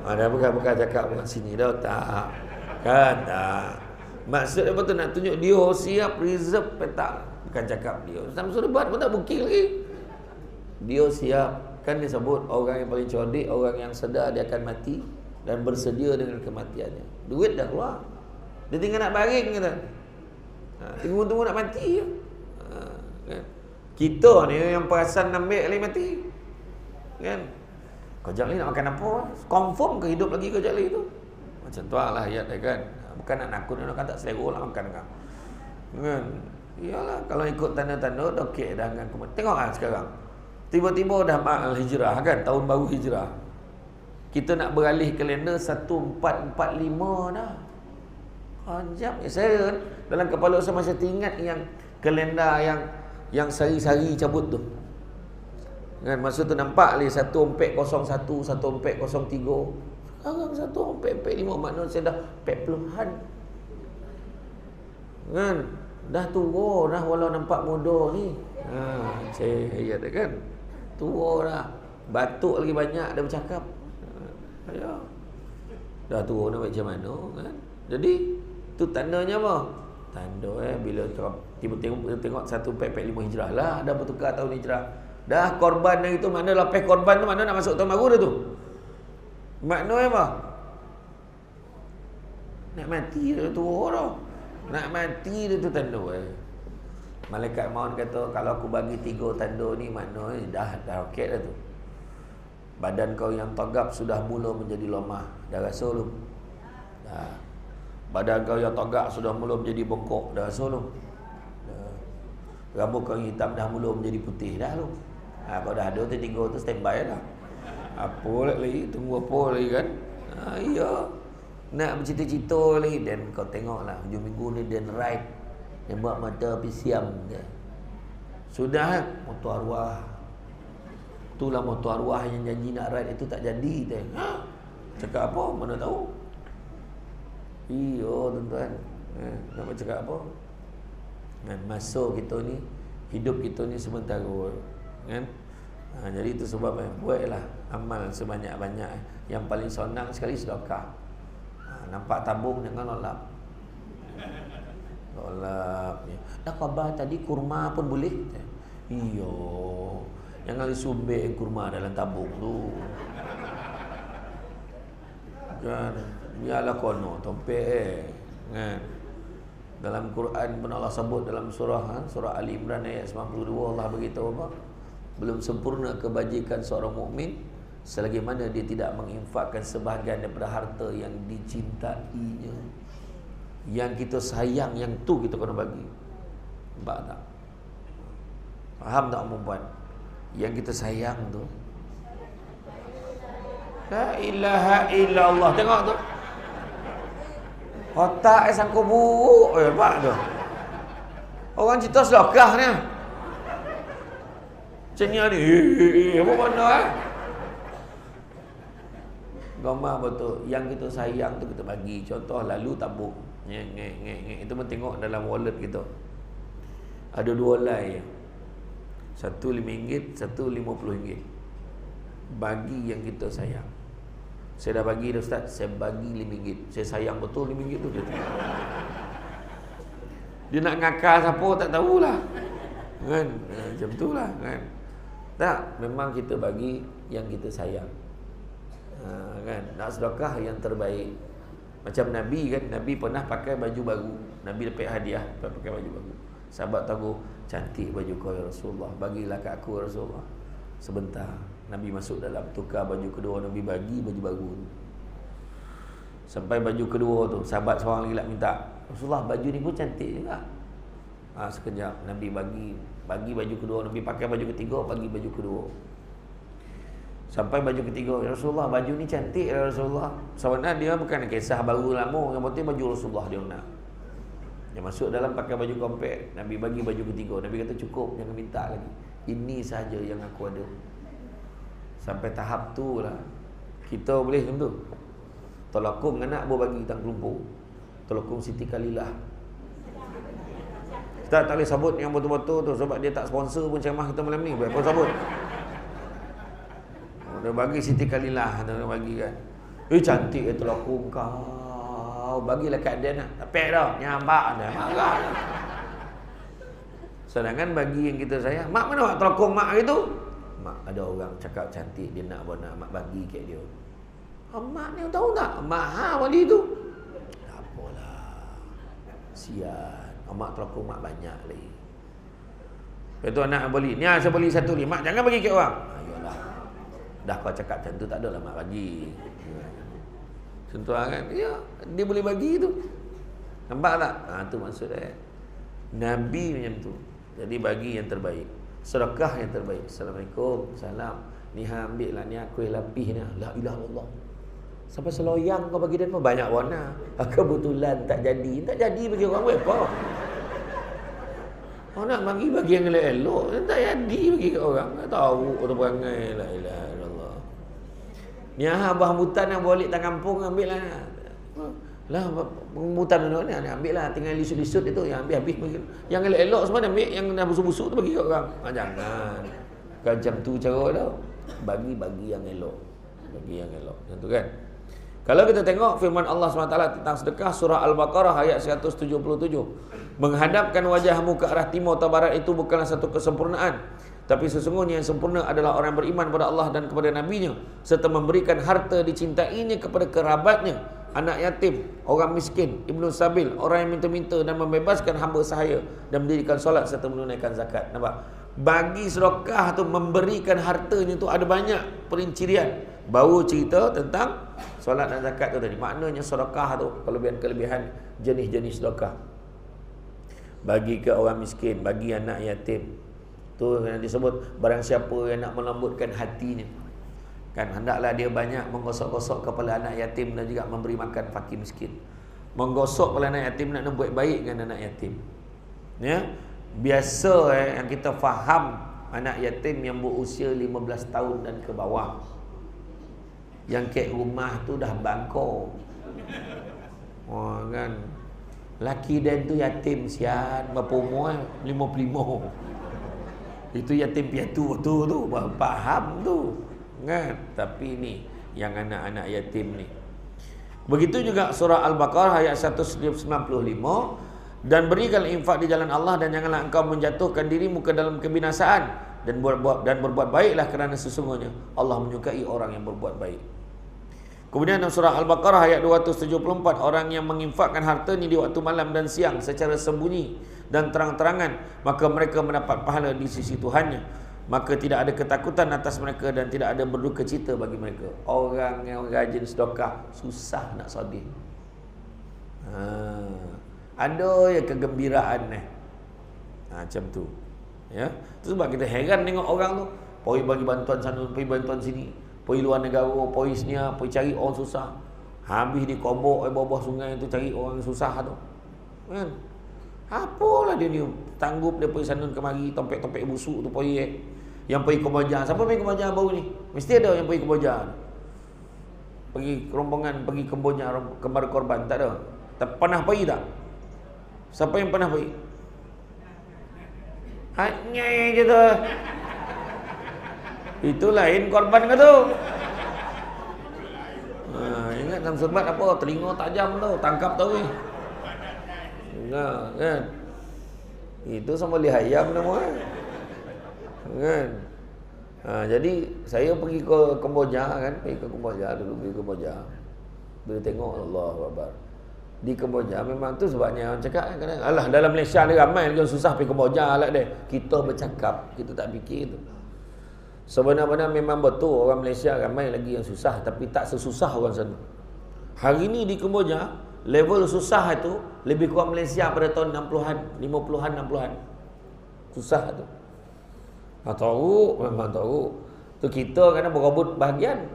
Ada bukan cakap kat sini dah tak. Kan tak. Maksud apa tu nak tunjuk dia siap reserve petak. Bukan cakap dia. Samsul debat pun tak booking lagi. Dia siap. Kan dia sebut orang yang paling cerdik, orang yang sedar dia akan mati dan bersedia dengan kematiannya. Duit dah keluar. Dia tinggal nak baring kata. Tunggu-tunggu nak mati je. Kan? Kita ni yang perasan ambil kali mati. Kan? Kejap ni nak makan apa? Confirm ke hidup lagi kejap lagi tu? Macam tu lah ayat dia kan. Bukan nak nakut, nak tak selera lah makan kan. Kan? Iyalah kalau ikut tanda-tanda dah okey dah dengan kematian. Tengoklah sekarang. Tiba-tiba dah hijrah kan, tahun baru hijrah. Kita nak beralih kalender 1445 dah. Jap saya dalam kepala saya masih teringat yang kalender yang sari-sari cabut tu. Kan masa tu nampak li 1401, 1403. Sekarang 1445 maknanya saya dah 40-an. Kan? Dah tua dah walau nampak muda ni. Saya ayat kan. Tua dah. Batuk lagi banyak dah bercakap. Ya. Dah tua nak macam mana kan? Jadi tu tandanya apa? Tanda bila tiba-tiba tengok 1445 hijrah lah dah bertukar tahun hijrah. Dah korban yang itu mana lepas korban tu mana nak masuk tahun baru dah tu. Maknanya apa? Nak mati dah tua dah. Nak mati dah tu tanda Malaikat maut kata kalau aku bagi 3 tanda ni maknanya dah okey dah tu. Badan kau yang tagap sudah mula menjadi lemah. Dah rasa belum? Dah. Badan kau yang tagak sudah mula menjadi bengkok. Dah rasa belum? Dah. Rambut kau yang hitam dah mula menjadi putih dah belum? Kalau dah ada tu 3 tu standby lah. Apa lagi? Tunggu apa lagi kan? Ya. Nak bercita-cita lagi. Dan kau tengoklah hujung minggu ni Dan ride. Yang buat mata api siam dia. Sudah motor arwah. Itulah motor arwah yang janji nak ride itu tak jadi. Cakap apa? Mana tahu. Iyo tuan-tuan. Nak cakap apa? Masa kita ni, hidup kita ni sementara kan? Jadi itu sebab buatlah amal sebanyak-banyak. Yang paling senang sekali sedekah. Nampak tabung jangan lolap. Lolap. Dah khabar tadi kurma pun boleh. Iyo. Jangan sumbek kurma dalam tabung tu. Kan? Biarlah kono tompek kan? Dalam Quran pun Allah sebut dalam surah Ali Imran ayat 92, Allah beritahu apa? Belum sempurna kebajikan seorang mukmin selagi mana dia tidak menginfakkan sebahagian daripada harta yang dicintainya. Yang kita sayang, yang tu kita kena bagi. Nampak tak? Faham tak perempuan? Yang kita sayang tu, la ilaha illallah. Tengok tu, otak sangka buruk. Nampak tu, orang cerita sedekah ni macam ni. Apa mana gambar betul. Yang kita sayang tu kita bagi. Contoh lalu tabung itu pun tengok dalam wallet kita ada 2 helai, satu RM5, satu RM50. Bagi yang kita sayang. Saya dah bagi dah Ustaz, saya bagi RM5. Saya sayang betul RM5 tu. Dia nak ngakal siapa tak tahulah kan? Macam tu lah kan? Tak, memang kita bagi yang kita sayang. Kan? Nak sedekah yang terbaik. Macam Nabi kan, Nabi pernah pakai baju baru. Nabi dapat hadiah pakai baju baru. Sahabat tahu, cantik baju kau ya Rasulullah, bagilah kat aku ya Rasulullah. Sebentar, Nabi masuk dalam, tukar baju kedua, Nabi bagi baju baru. Sampai baju kedua tu, sahabat seorang lagi nak minta, Rasulullah baju ni pun cantik juga. Sekejap, Nabi bagi baju kedua, Nabi pakai baju ketiga, bagi baju kedua. Sampai baju ketiga, ya Rasulullah baju ni cantik ya Rasulullah. Sebenarnya dia bukan kisah baru lama, yang penting baju Rasulullah dia nak. Dia masuk dalam pakai baju kompek, Nabi bagi baju ketiga. Nabi kata cukup, jangan minta lagi. Ini saja yang aku ada. Sampai tahap tu lah kita boleh macam tu. Tolakum anak boleh bagi tang kelumpur. Tolakum Siti Kalilah. Kita tak boleh sebut yang betul-betul tu sebab dia tak sponsor pun ceramah kita malam ni. Berapa sebut? Dia bagi Siti Kalilah, dia bagi kan. Cantik tolakum kau. Bagilah kat dia nak. Tapi dah, nyampak dah. Marah. Sedangkan bagi yang kita sayang, mak mana mak tolong mak gitu? Mak ada orang cakap cantik, dia nak buat nak mak bagi kat dia. Mak ni tahu tak? Mahal wali tu. Tak apalah. Sian. Mak tolong mak banyak lagi. Lepas tu anak beli. Ni saya beli satu ni. Mak jangan bagi kat orang. Ayolah. Dah kau cakap macam tu tak adalah mak bagi. Contoh kan, ya, dia boleh bagi tu. Nampak tak? Tu maksud dia. Nabi macam tu. Jadi bagi yang terbaik. Sedekah yang terbaik. Assalamualaikum, salam. Ni ambil lah ni kuih lapis ni. La ilaha illallah. Sampai seloyang kau bagi dia pun banyak warna. Kebetulan tak jadi. Tak jadi bagi orang apa? Kau nak bagi yang elok-elok, tak jadi bagi kat orang. Tak tahu tu perangai. La ilaha illallah. Ni abah rambutan yang balik tang kampung ambil lah. Lah rambutan ni ambil lah, tinggal lisut-lisut itu yang ambil habis bagi. Yang elok-elok semua dia ambil, yang dah busuk-busuk tu bagi kat orang. Jangan. Bukan macam tu cara tau. Bagi yang elok. Bagi yang elok. Macam tu kan. Kalau kita tengok firman Allah SWT tentang sedekah surah Al-Baqarah ayat 177. Menghadapkan wajahmu ke arah timur atau barat itu bukanlah satu kesempurnaan. Tapi sesungguhnya yang sempurna adalah orang yang beriman kepada Allah dan kepada Nabi-Nya, serta memberikan harta dicintainya kepada kerabatnya, anak yatim, orang miskin, ibnu sabil, orang yang minta-minta, dan membebaskan hamba sahaya, dan mendirikan solat serta menunaikan zakat. Nampak? Bagi sedekah tu, memberikan hartanya tu ada banyak perincian. Baru cerita tentang solat dan zakat tu tadi. Maknanya sedekah tu kelebihan-kelebihan jenis-jenis sedekah. Bagi ke orang miskin, bagi anak yatim. Tu yang disebut barang siapa yang nak melembutkan hatinya. Kan hendaklah dia banyak menggosok-gosok kepala anak yatim dan juga memberi makan fakir miskin. Menggosok kepala anak yatim nak buat baik dengan anak yatim. Ya. Biasa yang kita faham anak yatim yang berusia 15 tahun dan ke bawah. Yang kat rumah tu dah bangkok. Oh kan. Laki dan tu yatim sian, berapa umur 55. Itu yatim piatu tu faham tu. Kan? Tapi ni yang anak-anak yatim ni. Begitu juga surah Al-Baqarah ayat 195, dan berikan infak di jalan Allah dan janganlah engkau menjatuhkan dirimu ke dalam kebinasaan dan berbuat baiklah kerana sesungguhnya Allah menyukai orang yang berbuat baik. Kemudian dalam surah Al-Baqarah ayat 274, orang yang menginfakkan hartanya di waktu malam dan siang secara sembunyi dan terang-terangan, maka mereka mendapat pahala di sisi Tuhannya. Maka tidak ada ketakutan atas mereka dan tidak ada berduka cita bagi mereka. Orang yang rajin sedekah susah nak sedih. Ada ya kegembiraan macam tu. Ya. Itu sebab kita heran tengok orang tu, pergi bagi bantuan sana, pergi bantuan sini, pergi luar negara, pergi sini, pergi cari orang susah. Habis di kobok bawah sungai tu cari orang susah tu. Kan? Apalah dia ni tanggup dia pergi sana kemari, tompek-tompek busuk tu pergi. Yang pergi ke Bajar, siapa pergi ke Bajar baru ni? Mesti ada yang pergi ke Bajar. Pergi rombongan pergi ke Bajar kembar korban, tak ada. Pernah pergi tak? Siapa yang pernah pergi? Hanya je tu. Itu lain korban ke tu? Ingat dalam sebat apa? Telinga tajam tu, tangkap tu ni. Nah, kan? Itu sama lihat ayam nama kan. Jadi saya pergi ke Kamboja kan, pergi ke Kamboja dulu, pergi ke Kamboja. Bila tengok Allahu Akbar. Di Kamboja memang tu sebabnya orang cakap kan, alah dalam Malaysia ni ramai yang susah pergi Kamboja lah deh. Kita bercakap, kita tak fikir tu. Sebenarnya memang betul orang Malaysia ramai lagi yang susah, tapi tak sesusah orang sana. Hari ni di Kamboja level susah itu lebih kurang Malaysia pada tahun 60-an, 50-an, 60-an. Susah tu. Tahu, memang tahu. Tu kita kena berebut bahagian.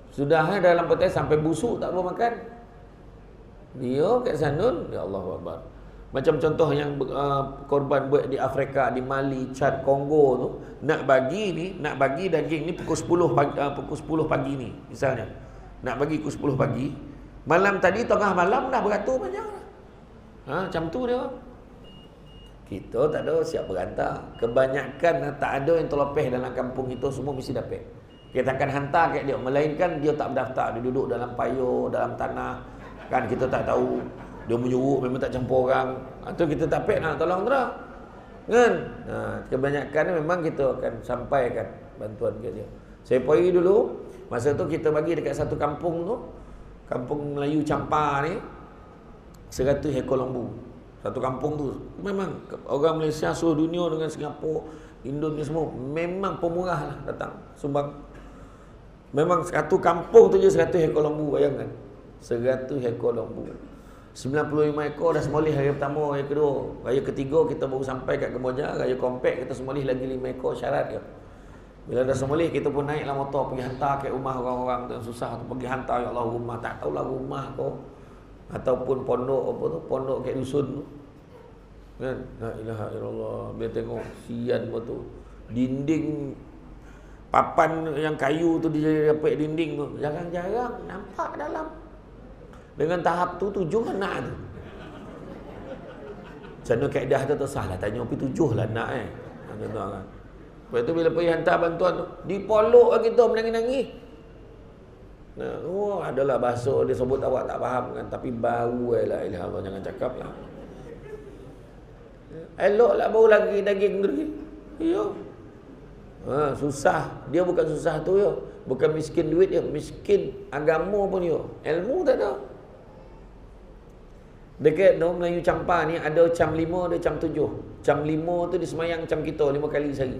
Sudah dalam petai sampai busuk tak boleh makan. Dia kat sana, ya Allahu Akbar. Macam contoh yang korban buat di Afrika, di Mali, Chad, Kongo tu, nak bagi daging ni pukul 10 pagi ni misalnya. Nak bagi pukul 10 pagi. Malam tadi tengah malam dah beratur banyak. Macam tu dia. Kita tak ada siap berantar. Kebanyakan tak ada yang terlepeh dalam kampung itu, semua mesti dapat. Kita akan hantar kat dia, melainkan dia tak berdaftar, dia duduk dalam payung, dalam tanah. Kan kita tak tahu. Dia menyuruh memang tak campur orang. Tu kita dapat nak tolong terus. Kan? Kebanyakan memang kita akan sampaikan bantuan ke dia. Saya pergi dulu, masa tu kita bagi dekat satu kampung tu, kampung Melayu Campa ni, 100 ekor lembu. Satu kampung tu memang orang Malaysia seluruh dunia dengan Singapura, Indonesia semua memang pemurah lah datang sumbang. Memang satu kampung tu je 100 ekor lembu, bayangkan. 100 ekor lembu. 95 ekor dah semolih hari pertama, hari kedua. Raya ketiga kita baru sampai kat Kamboja, raya kompak kita semolih lagi 5 ekor syarat je. Bila dah semolih kita pun naiklah motor pergi hantar kat rumah orang-orang yang susah tu, pergi hantar ya Allah rumah, tak tahulah rumah kau ataupun pondok apa tu, pondok kat dusun tu. Kan? La ilaha illallah. Bila tengok sian betul. Dinding papan yang kayu tu dia dapat dinding tu. Jarang-jarang nampak dalam. Dengan tahap tu 7 anak tu. Macam mana kaedah tu salah tanya pergi 7 lah anak Macam tu kan. Lepas tu bila pergi hantar bantuan tu, dipolok lah kita menangis-nangis. Adalah bahasa dia sebut awak tak faham kan, tapi baru la ilaha illallah, jangan cakap lah. Eloklah baru lagi daging tu lagi. Ya. Susah. Dia bukan susah tu ya. Bukan miskin duit dia, miskin agama pun dia. Ilmu tak ada. Dekat no, Melayu Campa ni ada cam 5, ada cam 7. Cam 5 tu dia semayang cam kita 5 kali sehari.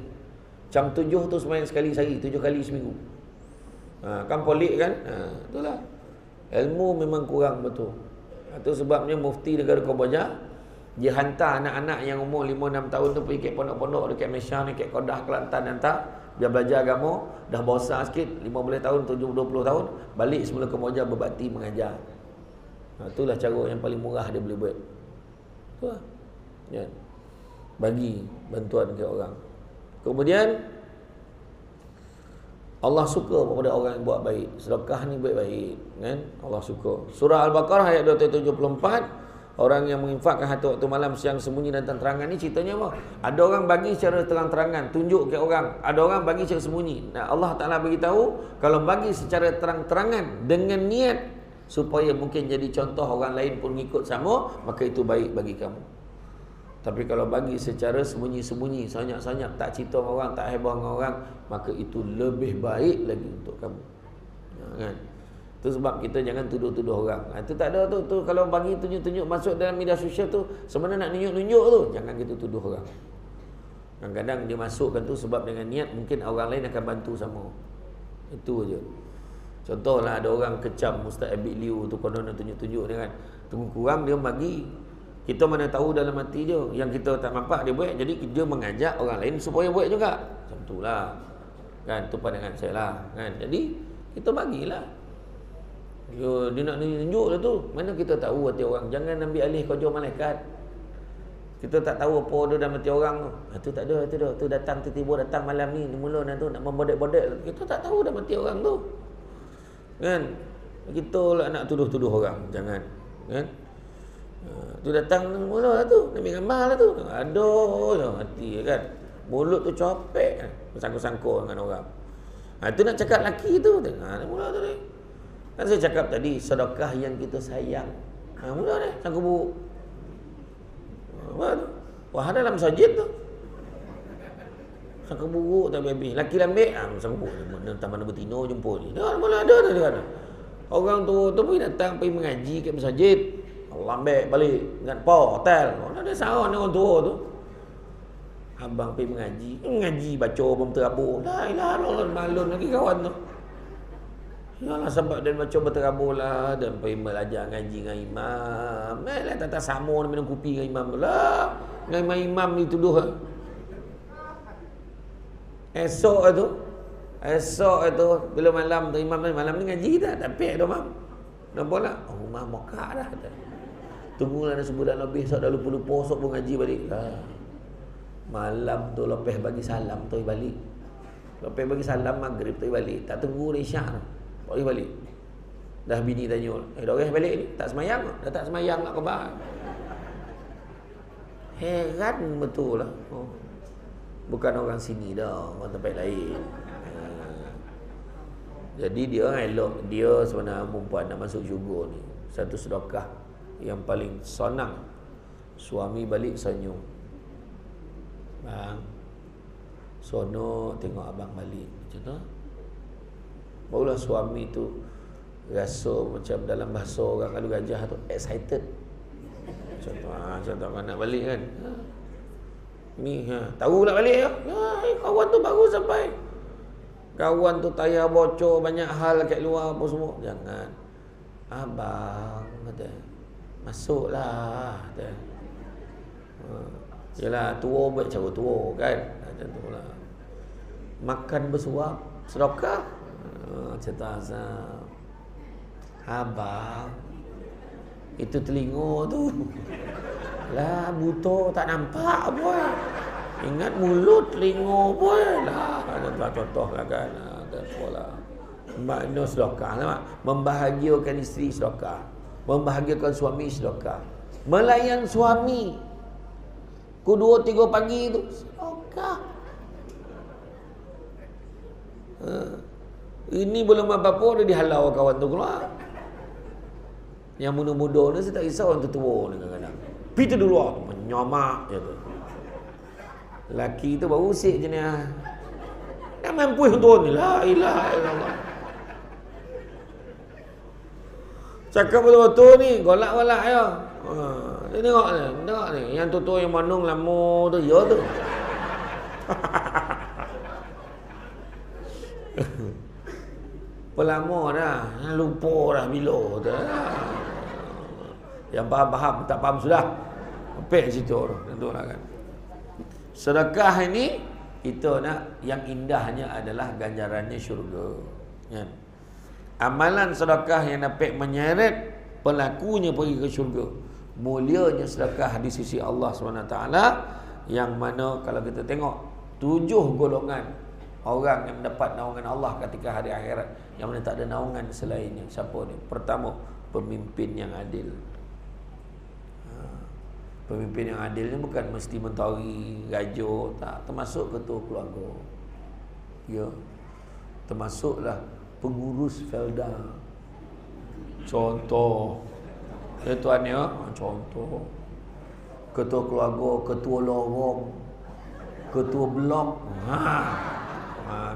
Cam 7 tu semayang sekali sehari, 7 kali seminggu. Kan polik kan? Itulah. Ilmu memang kurang betul. Itu sebabnya mufti negara Kamboja dia hantar anak-anak yang umur 5-6 tahun tu pergi ke pondok-pondok dekat Malaysia ni, dekat Kedah, Kelantan, hantar Dia belajar agama, dah besar sikit, 15 tahun, 20 tahun, balik semula ke Moja berbakti mengajar. Itulah cara yang paling murah dia boleh buat. Itulah. Ya. Bagi bantuan ke orang. Kemudian Allah suka kepada orang yang buat baik. Sedekah ni baik-baik, kan? Allah suka. Surah Al-Baqarah ayat 274, orang yang menginfakkan harta waktu malam, siang, sembunyi dan terang-terangan ni ceritanya apa? Ada orang bagi secara terang-terangan, tunjuk ke orang. Ada orang bagi secara sembunyi. Nah, Allah Ta'ala beritahu, kalau bagi secara terang-terangan dengan niat supaya mungkin jadi contoh orang lain pun ngikut sama, maka itu baik bagi kamu. Tapi kalau bagi secara sembunyi-sembunyi, senyap-senyap, tak cerita dengan orang, tak heboh dengan orang, maka itu lebih baik lagi untuk kamu. Ya, kan? Itu sebab kita jangan tuduh-tuduh orang. Itu tak ada tu kalau bagi tunjuk-tunjuk masuk dalam media sosial tu, sebenarnya nak nunjuk-nunjuk tu, jangan kita tuduh orang. Kadang-kadang dia masukkan tu sebab dengan niat mungkin orang lain akan bantu sama. Itu aja. Contohlah ada orang kecam Ustaz Abid Liu tu, konon tunjuk-tunjuk dia kan. Tunggu kurang dia bagi. Kita mana tahu dalam hati dia, yang kita tak nampak dia buat, jadi dia mengajak orang lain supaya buat juga. Macam itulah. Kan, tu pandangan saya lah, kan. Jadi kita bagilah. Dia nak tunjuk lah tu. Mana kita tahu hati orang. Jangan ambil alih kerja malaikat. Kita tak tahu apa ada dalam hati orang tu. Itu tak ada, itu dah. Tu datang tiba-tiba datang malam ni, mula tu nak membodek-bodek. Kita tak tahu dalam hati orang tu. Kan? Kita lah nak tuduh-tuduh orang. Jangan. Kan? Tu datang mula lah tu, nak ambil gambar lah tu. Aduh, hati kan. Mulut tu copek kan. Bersangkut-sangkut dengan orang. Itu nak cakap laki tu. Mula tu ni. Kan saya cakap tadi, sedekah yang kita sayang. Mula ni, sangka buruk. Apa tu? Wah, dalam masjid tu. Sangka buruk tak habis. Laki lambik, sangka buruk. Mana bertino jumpa ni. Mula ada tu kan. Orang tu pun datang pergi mengaji kat masjid. Lambik balik dengan hotel. Ada saran orang tua tu. Abang pergi mengaji baca berterabur. La ilaha illallah, malun lagi kawan tu. Yalah sebab dia baca berterabur lah, dan pergi belajar ngaji dengan imam. Lah tak sama minum kopi dengan imam tu lah. Dengan imam ni tuduh. Esok itu bila malam tu imam ni malam ni ngaji dah, tapi ada mam. Nampak tak? Oh, rumah mokak dah. Tunggulah dah sebulan lebih, sok dah lupa-lupa, sok pun ngaji balik. Malam tu lepas bagi salam tu balik. Lepas bagi salam maghrib tu balik. Tak tunggu isyak tu. Balik. Dah bini tanya, Doreh balik ni? Tak semayang? Dah tak semayang nak khabar. Heran betul lah. Bukan orang sini dah, orang tempat lain. Jadi dia elok. Dia sebenarnya perempuan nak masuk syurga ni. Satu sedekah yang paling senang. Suami balik senyum. Bang, sono tengok abang balik. Macam tu. Barulah suami tu rasa macam dalam bahasa orang Kalu Gajah tu excited. Macam tu nak balik kan. Ni tahu nak balik ya. Kawan tu baru sampai. Kawan tu tayar bocor banyak hal kat luar apa semua. Jangan. Abang kata, masuklah kata. Yalah tua buat cara tua kan. Macam tu lah. Makan bersuap sedekah. Macam tu azab. Abang, itu telinga tu lah buta tak nampak boy. Ingat mulut telinga boy lah. Ada contoh lah kan. Ada pola. Makna sedekah lah. Membahagiakan isteri sedekah. Membahagiakan suami sedekah. Melayan suami pukul 2-3 pagi tu sedekah. Ini belum apa-apa dah dihalau kawan tu keluar. Yang muda-muda ni saya tak risau orang tua ni kadang-kadang. Pergi tu dulu menyomak je tu. Lelaki tu baru usik je ni. Dah mampu yang tua ni. La ilaha illallah. Cakap betul-betul ni, golak-golak ya. Tengok ni. Yang tua-tua yang manung lama tu, ya tu. Pelama dah, lupa dah bila tu. Yang faham tak faham sudah. Apa situ tu, tentulah kan. Sedekah ini Itu nak yang indahnya adalah ganjarannya syurga. Kan? Amalan sedekah yang dapat menyeret pelakunya pergi ke syurga. Mulianya sedekah di sisi Allah SWT, yang mana kalau kita tengok 7 golongan orang yang mendapat naungan Allah ketika hari akhirat, yang mana tak ada naungan selainnya. Siapa ni? Pertama, pemimpin yang adil. Pemimpin yang adil ni bukan mesti mentari, raja, tak. Termasuk ketua keluarga. Ya. Termasuklah pengurus Felda. Contoh. Ya tuan ya, contoh. Ketua keluarga, ketua lorong, ketua blok.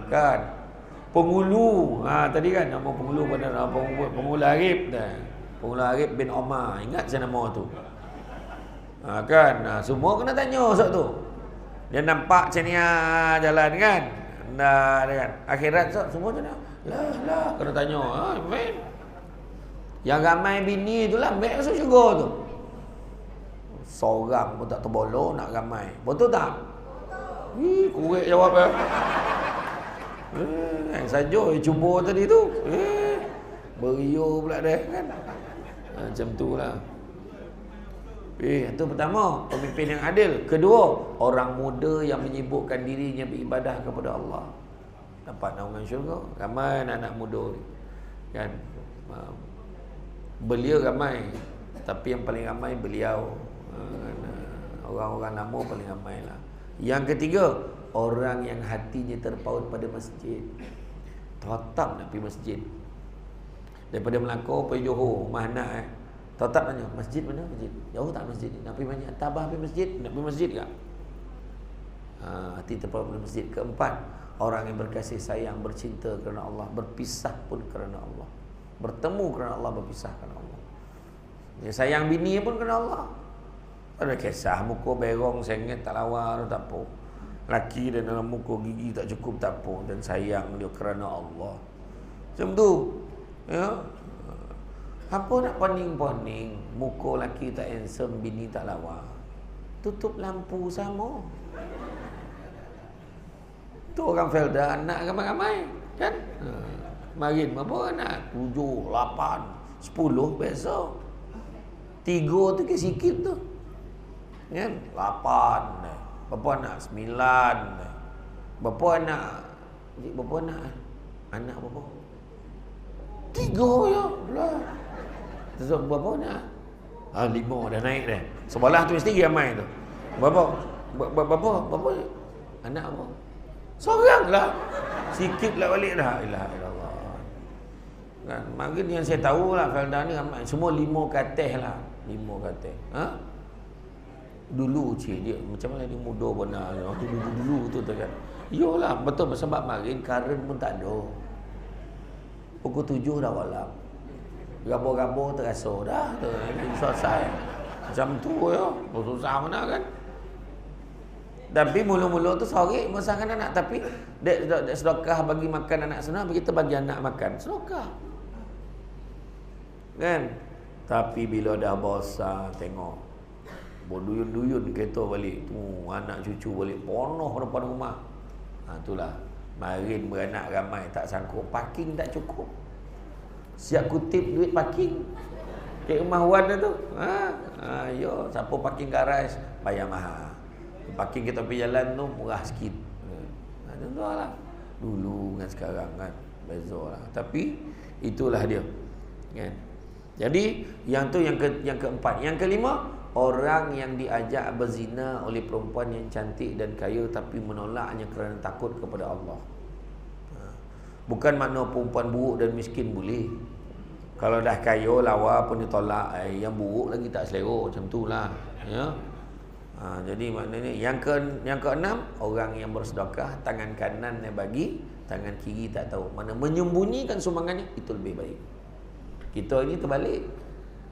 Kan. Penghulu. Tadi kan nama penghulu pada nama penghulu Arif dah. Penghulu Arif bin Omar. Ingat saya nama tu. Kan, semua kena tanya sok tu. Dia nampak macam ni jalan kan. Dah kan. Akhirat sok semua tu dah. Lah kena tanya. Man. Yang ramai bini tu lah ambil masuk syurga tu. Seorang pun tak terbolong nak ramai. Betul tak? Kurek jawab ya. Saja cuba tadi tu. Berio pula dah kan. Macam tu lah. Itu pertama, pemimpin yang adil. Kedua, orang muda yang menyibukkan dirinya beribadah kepada Allah, dapat naungan syurga. Ramai anak-anak muda ni kan, belia ramai, tapi yang paling ramai beliau. Orang-orang lama paling ramai lah. Yang ketiga, orang yang hatinya terpaut pada masjid, tetap nak pergi masjid. Daripada Melaka pergi Johor, rumah anak tetap tanya, masjid mana? Masjid. Jauh tak masjid ni? Nak pergi banyak. Tabah pergi masjid? Nak pergi masjid tak? Hati terpaut pada masjid. Keempat, orang yang berkasih sayang, bercinta kerana Allah, berpisah pun kerana Allah. Bertemu kerana Allah, berpisah kerana Allah. Dia sayang bini pun kerana Allah. Ada kisah muka berong, sengit, tak lawa, tak apa. Laki dan dalam muka gigi tak cukup, tak apa. Dan sayang dia kerana Allah. Macam tu. Ya. Apa nak poning-poning, muka laki tak handsome, bini tak lawa. Tutup lampu sama. Tu orang Felda, anak ramai-ramai kan? Marin berapa anak? 7, 8, 10 biasa. 3 tu sikit tu. Kan? 8. Berapa anak? 9. Berapa anak? Berapa anak? Anak berapa? 3 ya. Lah. Berapa nak? 5 dah naik dah. Sebelah tu mesti ramai tu. Berapa anak apa? Seorang lah. Sikit lah balik dah. Ilah Allah. Kan, makin yang saya tahu lah Felda ni ramai. Semua 5 kateh lah. 5 kateh. Dulu cik dia macam mana dia muda benar. Dulu tu kan. Yolah, betul sebab makin karen pun tak ada. Pukul 7 dah malam. Gabur-gabur terasa dah tu, selesai. Macam tu ya. Susah mana kan. Tapi mula-mula tu sorry masakan anak, tapi dek sedekah bagi makan anak senang, kita bagi anak makan sedekah. Kan? Tapi bila dah besar tengok berduyun-duyun kereta balik tu, anak cucu balik penuh depan rumah. Itulah. Marin beranak ramai tak sanggup, parking tak cukup. Siap kutip duit parking. Kek rumah Wan tu. Yo, siapa parking garaj bayar mahal. Parking kita pergi jalan tu murah sikit. Tentulah. Dulu dengan sekarang kan bezalah. Tapi itulah dia. Kan? Jadi yang tu yang keempat. Yang kelima, orang yang diajak berzina oleh perempuan yang cantik dan kaya tapi menolaknya kerana takut kepada Allah. Bukan makna perempuan buruk dan miskin boleh. Kalau dah kaya lawa pun ditolak, yang buruk lagi tak selera, macam itulah. Ya. Jadi maknanya yang keenam, orang yang bersedekah tangan kanan yang bagi, tangan kiri tak tahu. Mana menyembunyikan sumbangannya itu lebih baik. Kita ini terbalik.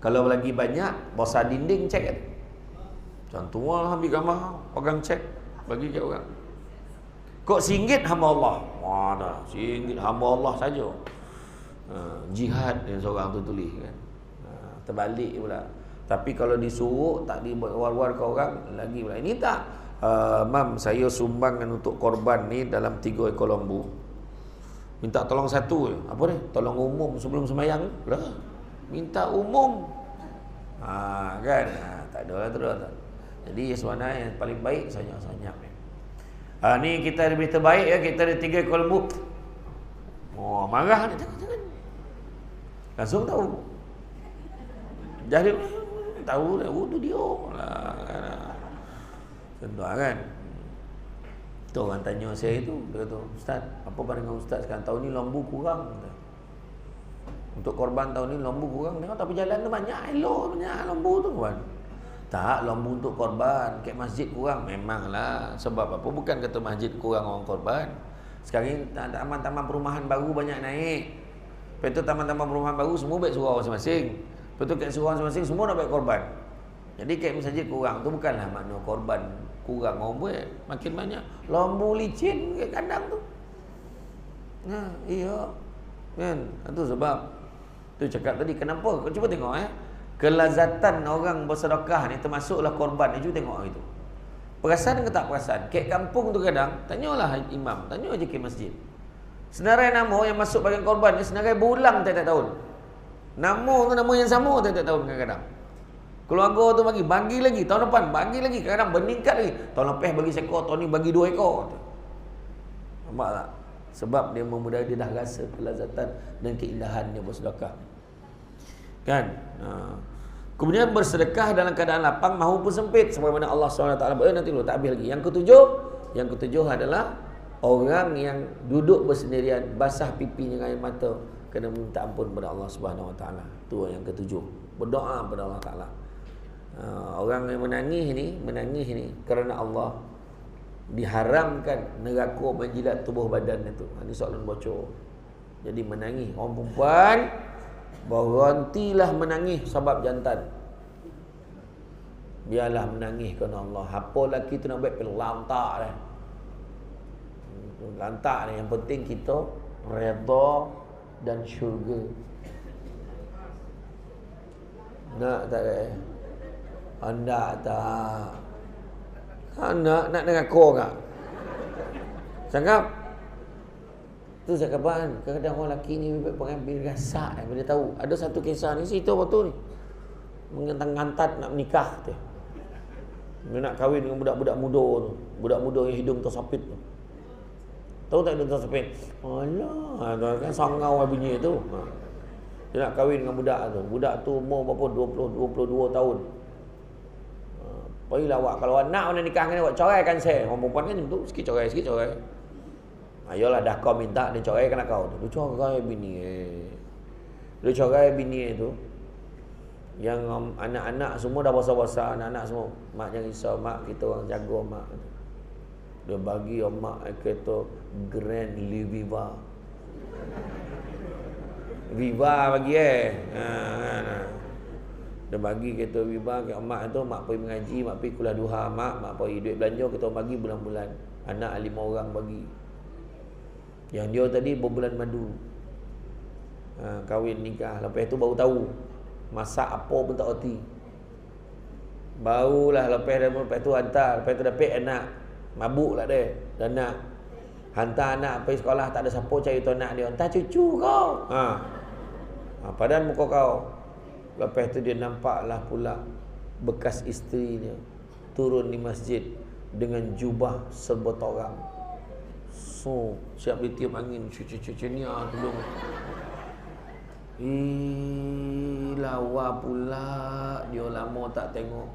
Kalau lagi banyak, bosar dinding cek kan. Contoh ambil gambar, pegang cek, bagi ke orang. Kok RM1 hamba Allah. Mana RM1 hamba Allah saja. Jihad yang seorang tu tulis kan. Terbalik pula. Tapi kalau disuruh tak dibuat war-war ke orang lagi pula. Ini tak. Mam, saya sumbangkan untuk korban ni dalam 3 ekor lembu. Minta tolong satu je. Apa ni? Tolong umum sebelum sembahyang. Lah, minta umum. Kan? Tak ada lah terus. Jadi sebenarnya yang paling baik senyap-senyap ni. Ni kita lebih terbaik ya, kita ada 3 ekor lembu. Oh, marah ni, jangan. Langsung tahu. Jadi tahu dah tu dia lah. Tentu kan. Tu orang tanya saya itu, dia kata, "Ustaz, apa pandangan Ustaz sekarang tahun ni lembu kurang?" Untuk korban tahun ni lembu kurang. Tengok tapi jalan tu banyak lembu tu kan. Tak, lembu untuk korban, kat masjid kurang. Memanglah. Sebab apa? Bukan kata masjid kurang orang korban. Sekarang ni taman-taman perumahan baru banyak naik. Lepas tu taman-taman perumahan baru semua baik surau masing-masing. Lepas tu kat surau masing-masing semua nak baik korban. Jadi kat masjid kurang tu bukanlah makna korban kurang orang buat. Makin banyak lembu licin kat kandang tu. Iya. Kan? Itu sebab tu cakap tadi kenapa? Kau cuba tengok kelazatan orang bersedekah ni termasuklah korban ni. Cuba tengok itu. Perasan ke tak perasan? Kat kampung tu kadang tanyalah imam, tanya aja ke masjid. Senarai nama yang masuk bagian korban ni senarai berulang tiap-tiap tahun. Nama tu nama yang sama tiap-tiap tahun kadang-kadang. Keluarga tu bagi lagi, tahun depan bagi lagi, kadang-kadang meningkat lagi. Tahun lepas bagi seekor, tahun ni bagi 2 ekor. Nampak tak? Sebab dia memudahkan, dia dah rasa kelazatan dan keindahan dia bersedekah. Kan? Kemudian bersedekah dalam keadaan lapang maupun sempit, sebagaimana Allah SWT nanti dulu tak habis lagi. Yang ketujuh adalah orang yang duduk bersendirian, basah pipinya dengan air mata, kena minta ampun kepada Allah SWT. Itu yang ketujuh, berdoa kepada Allah Taala. Orang yang menangis ni kerana Allah diharamkan neraka menjilat tubuh badan itu. Ini soalan bocor. Jadi menangis orang perempuan, berhentilah menangis sebab jantan. Biarlah menangis kerana Allah. Apa lelaki tu nak buat lantak dah. Lantak ni yang penting kita redha dan syurga. Nak tak anda tak? Nak dengan kau tak? Cakap tu cakap kan, kadang-kadang orang lelaki ni pengambil rasa bila tahu. Ada satu kisah ni, cerita waktu ni mengantat nak menikah tu. Dia nak kahwin dengan budak-budak muda tu. Budak muda yang hidung tersapit tu. Tahu tak hidung tersapit? Alah, kan sangau bunyi tu. Dia nak kahwin dengan budak tu. Budak tu umur berapa? 22 tahun. Pergilah awak, kalau awak nak nikah dengan awak, coraikan saya. Orang perempuan kan macam tu, sikit corai. Ayolah dah kau minta, dia coraikan kau tu. Dia corai bini tu. Yang anak-anak semua dah besar-besar, anak-anak semua. Mak jangan risau, mak kita orang jaga mak. Dia bagi mak kata Grand Viva. Viva bagi Dia bagi kereta Viva ke mak tu, mak pergi mengaji, mak pergi kuliah duha, mak pergi duit belanja, kita bagi bulan-bulan. Anak 5 orang bagi. Yang dia tadi berbulan madu. Kahwin nikah, lepas tu baru tahu masak apa pun tak erti. Barulah lepas tu hantar, lepas tu dapat anak. Mabuklah dia dan nak hantar anak pergi sekolah, tak ada siapa cari tu anak dia. Hantar cucu kau. Padahal muka kau. Lepas tu dia nampaklah pula bekas isteri dia turun di masjid dengan jubah serba torang. So, siap ditiup angin, cucu-cucu ni tolong. Lawa pula dia lama tak tengok.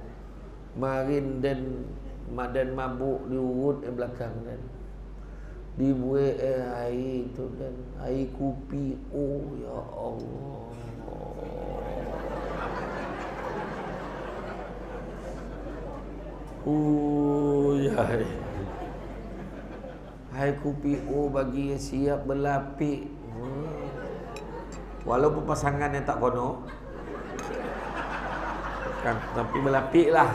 Marin dan mabuk diurut belakang dan dibuat air tu kan, air kopi. Oh ya Allah. Ya. Hai kopi bagi siap berlapik. Walaupun pasangan yang tak kono kan, tapi berlapik lah.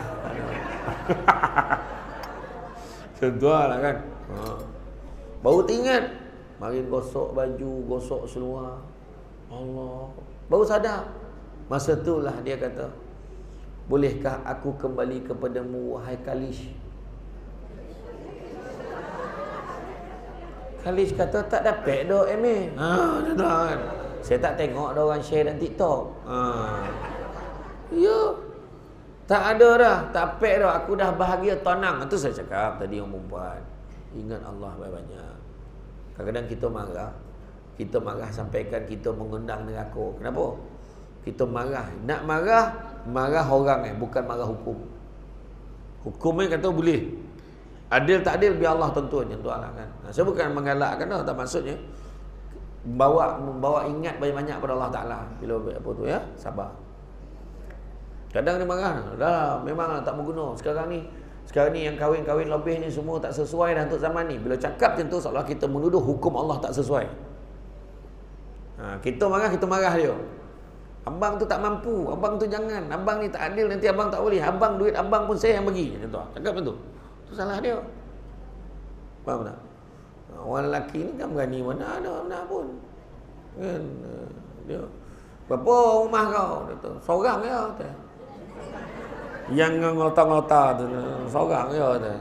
Tentulah kan. Baru teringat, mari gosok baju, gosok seluar. Allah. Baru sadar. Masa itulah dia kata, bolehkah aku kembali kepadamu wahai Kalish? Khalis kata tak dapat dah MA. Kan. Saya tak tengok dah orang share dalam TikTok. Ya. Tak ada dah, tak dapat dah. Aku dah bahagia tenang. Itu saya cakap tadi orang perempuan. Ingat Allah banyak-banyak. Kadang-kadang kita marah. Kita marah sampaikan kita mengundang neraka. Kenapa? Kita marah. Nak marah orang bukan marah hukum. Hukum ni kata boleh. Adil tak adil biar Allah tentuan, lah kan. Saya bukan menggalakkan dah, tak maksudnya membawa ingat banyak-banyak pada Allah Taala. Bila apa tu ya, sabar. Kadang dia marah, dah memang tak berguna. Sekarang ni yang kahwin-kahwin lebih ni semua tak sesuai dah untuk zaman ni. Bila cakap macam tu seolah kita menuduh hukum Allah tak sesuai. Kita marah dia. Abang tu tak mampu, abang tu jangan, abang ni tak adil, nanti abang tak boleh. Abang duit abang pun saya yang bagi. Macam tu. Cakap macam tu. Itu salah dia. Faham tak? Orang lelaki ni kan berani mana ada mana pun. Kan dia. Berapa rumah kau? Dia tu. Seorang je tu. Yang ngota-ngota tu seorang je tu.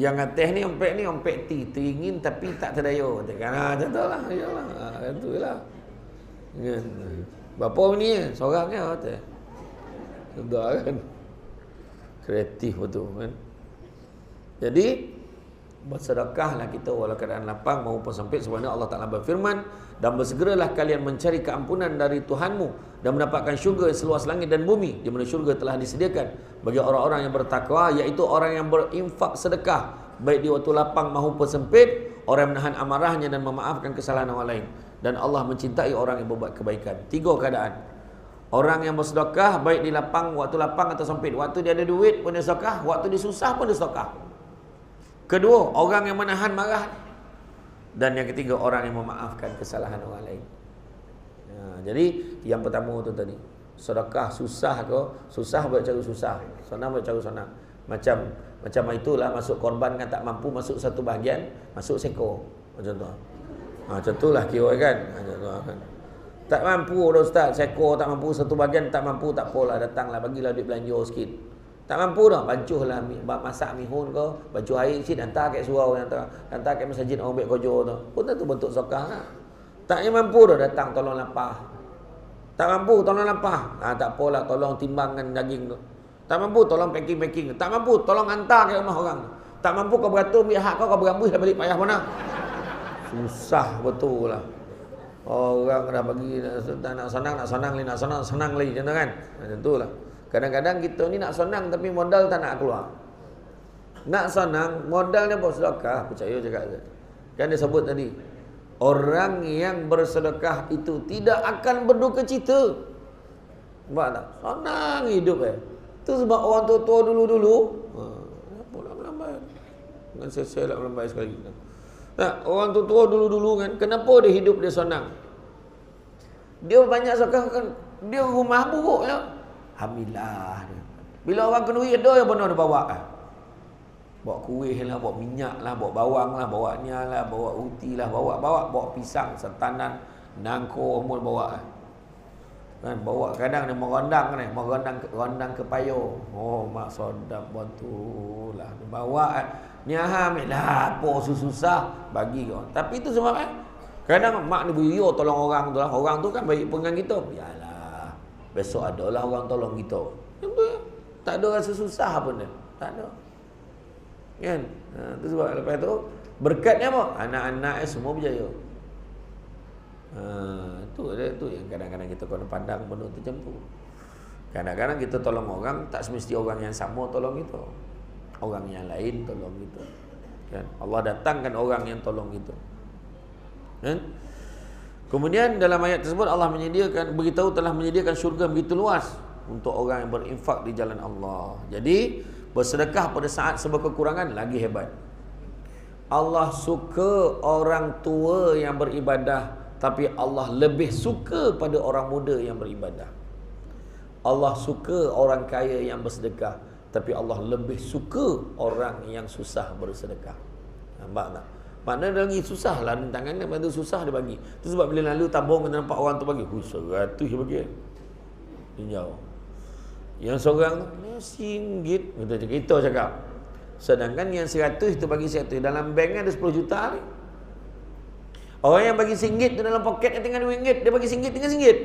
Yang atas ni ompek teringin tapi tak terdaya. Kan macam tu lah. Iyalah. Itu lah. Kan. Berapa ni seorang je tu. Sudah kan. Kreatif betul kan. Jadi bersedekahlah kita walau keadaan lapang maupun sempit, sebagaimana Allah Taala berfirman, dan bersegeralah kalian mencari keampunan dari Tuhanmu dan mendapatkan syurga seluas langit dan bumi, di mana syurga telah disediakan bagi orang-orang yang bertakwa, iaitu orang yang berinfak sedekah baik di waktu lapang maupun sempit, orang yang menahan amarahnya dan memaafkan kesalahan orang lain, dan Allah mencintai orang yang berbuat kebaikan. 3 keadaan. Orang yang bersedekah baik di waktu lapang atau sempit. Waktu dia ada duit pun dia sedekah, waktu dia susah pun dia sedekah. Kedua, orang yang menahan marah. Dan yang ketiga, orang yang memaafkan kesalahan orang lain. Jadi yang pertama tu tadi, sedekah susah ke? Susah buat cara susah, senang buat cara senang. Macam itulah masuk korban kan tak mampu masuk satu bahagian, masuk seko. Macam tu. Macam itulah kira kan. Macam tu kan. Tak mampu dah ustaz, seko tak mampu satu bahagian, tak mampu tak apalah, datanglah bagilah duit belanja sikit. Tak mampu dah, bancuhlah masak mihun ke, bancuh air sikit, hantar kat surau, hantar kat masjid orang ambil kojo tu. Pun tu bentuk sedekah lah. Tak mampu dah, datang tolong lapah. Tak mampu tolong lapah. Tak apalah, tolong timbangkan daging tu. Tak mampu tolong packing. Tak mampu tolong hantar kat rumah orang. Tak mampu kau beratur ambil hak kau berambus dah balik payah mana. Susah betul lah. Orang dah bagi nak senang lagi macam tu kan. Macam tu lah. Kadang-kadang kita ni nak senang tapi modal tak nak keluar. Nak senang modalnya bersedekah, percaya cakap tu. Kan dia sebut tadi, orang yang bersedekah itu tidak akan berduka cita. Nampak tak? Senang hidup tu sebab orang tua-tua dulu-dulu apa melambai. Dengan saya nak melambai sekali. Orang tua-tua dulu-dulu kan, kenapa dia hidup dia senang? Dia banyak sedekah kan, dia rumah buruk je. Alhamdulillah dia. Bila orang kena duit ada yang benar dia bawa bawa kuih lah, bawa minyak lah, bawa bawang lah, bawa nya lah, bawa uti lah, bawa pisang, setanan, nangko semua bawa kan, bawa kadang dia merondang ke payo. Mak sedap betul lah dia bawa nyaha ambillah apa susah bagi kau. Tapi itu sebab kadang mak ni beriyo tolong orang tu lah. Orang tu kan baik pengang kita. Yalah, besok adalah orang tolong kita. Tak ada rasa susah pun dia. Tak ada. Kan? Itu sebab lepas tu berkatnya apa? Anak-anak semua berjaya. Itu yang kadang-kadang kita kena pandang benda tu macam tu. Kadang-kadang kita tolong orang tak semesti orang yang sama tolong kita. Orang yang lain tolong kita. Kan? Allah datangkan orang yang tolong kita. Kan? Kemudian dalam ayat tersebut Allah beritahu telah menyediakan syurga begitu luas untuk orang yang berinfak di jalan Allah. Jadi bersedekah pada saat serba kekurangan lagi hebat. Allah suka orang tua yang beribadah, tapi Allah lebih suka pada orang muda yang beribadah. Allah suka orang kaya yang bersedekah, tapi Allah lebih suka orang yang susah bersedekah. Nampak tak? Maknanya lagi susah lah tangannya, lepas tu susah dia bagi. Itu sebab bila lalu tabung kita nampak orang tu bagi 100 dia bagi. Tinjau. Yang seorang RM1 kita cakap. Sedangkan yang 100 itu bagi 100. Dalam bank ada 10 juta ni. Orang yang bagi RM1 tu dalam poket yang tinggal RM2, dia bagi RM1 tinggal RM1.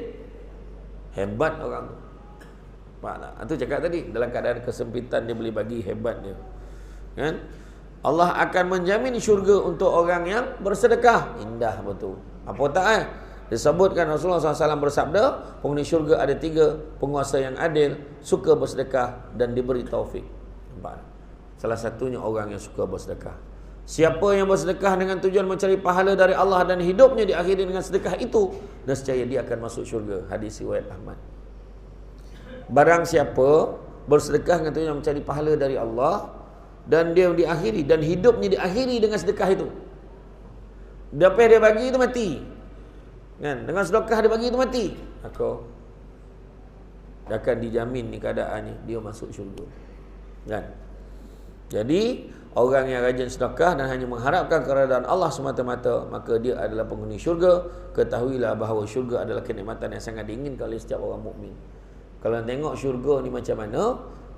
Hebat orang tu. Faham tak? Itu cakap tadi, dalam keadaan kesempitan dia boleh bagi, hebat dia. Kan? Allah akan menjamin syurga untuk orang yang bersedekah. Indah betul. Apa tak Disebutkan Rasulullah SAW bersabda, penghuni syurga ada 3, penguasa yang adil, suka bersedekah dan diberi taufik. Nampak? Salah satunya orang yang suka bersedekah. Siapa yang bersedekah dengan tujuan mencari pahala dari Allah dan hidupnya diakhiri dengan sedekah itu, nescaya dia akan masuk syurga. Hadis riwayat Ahmad. Barang siapa bersedekah dengan tujuan mencari pahala dari Allah dan dia diakhiri dan hidupnya diakhiri dengan sedekah itu, dapat dia bagi itu mati. Kan? Dengan sedekah dia bagi itu mati, maka akan dijamin ni keadaannya dia masuk syurga. Kan? Jadi orang yang rajin sedekah dan hanya mengharapkan keredaan Allah semata-mata, maka dia adalah penghuni syurga. Ketahuilah bahawa syurga adalah kenikmatan yang sangat diinginkan oleh setiap orang mukmin. Kalau tengok syurga ni macam mana,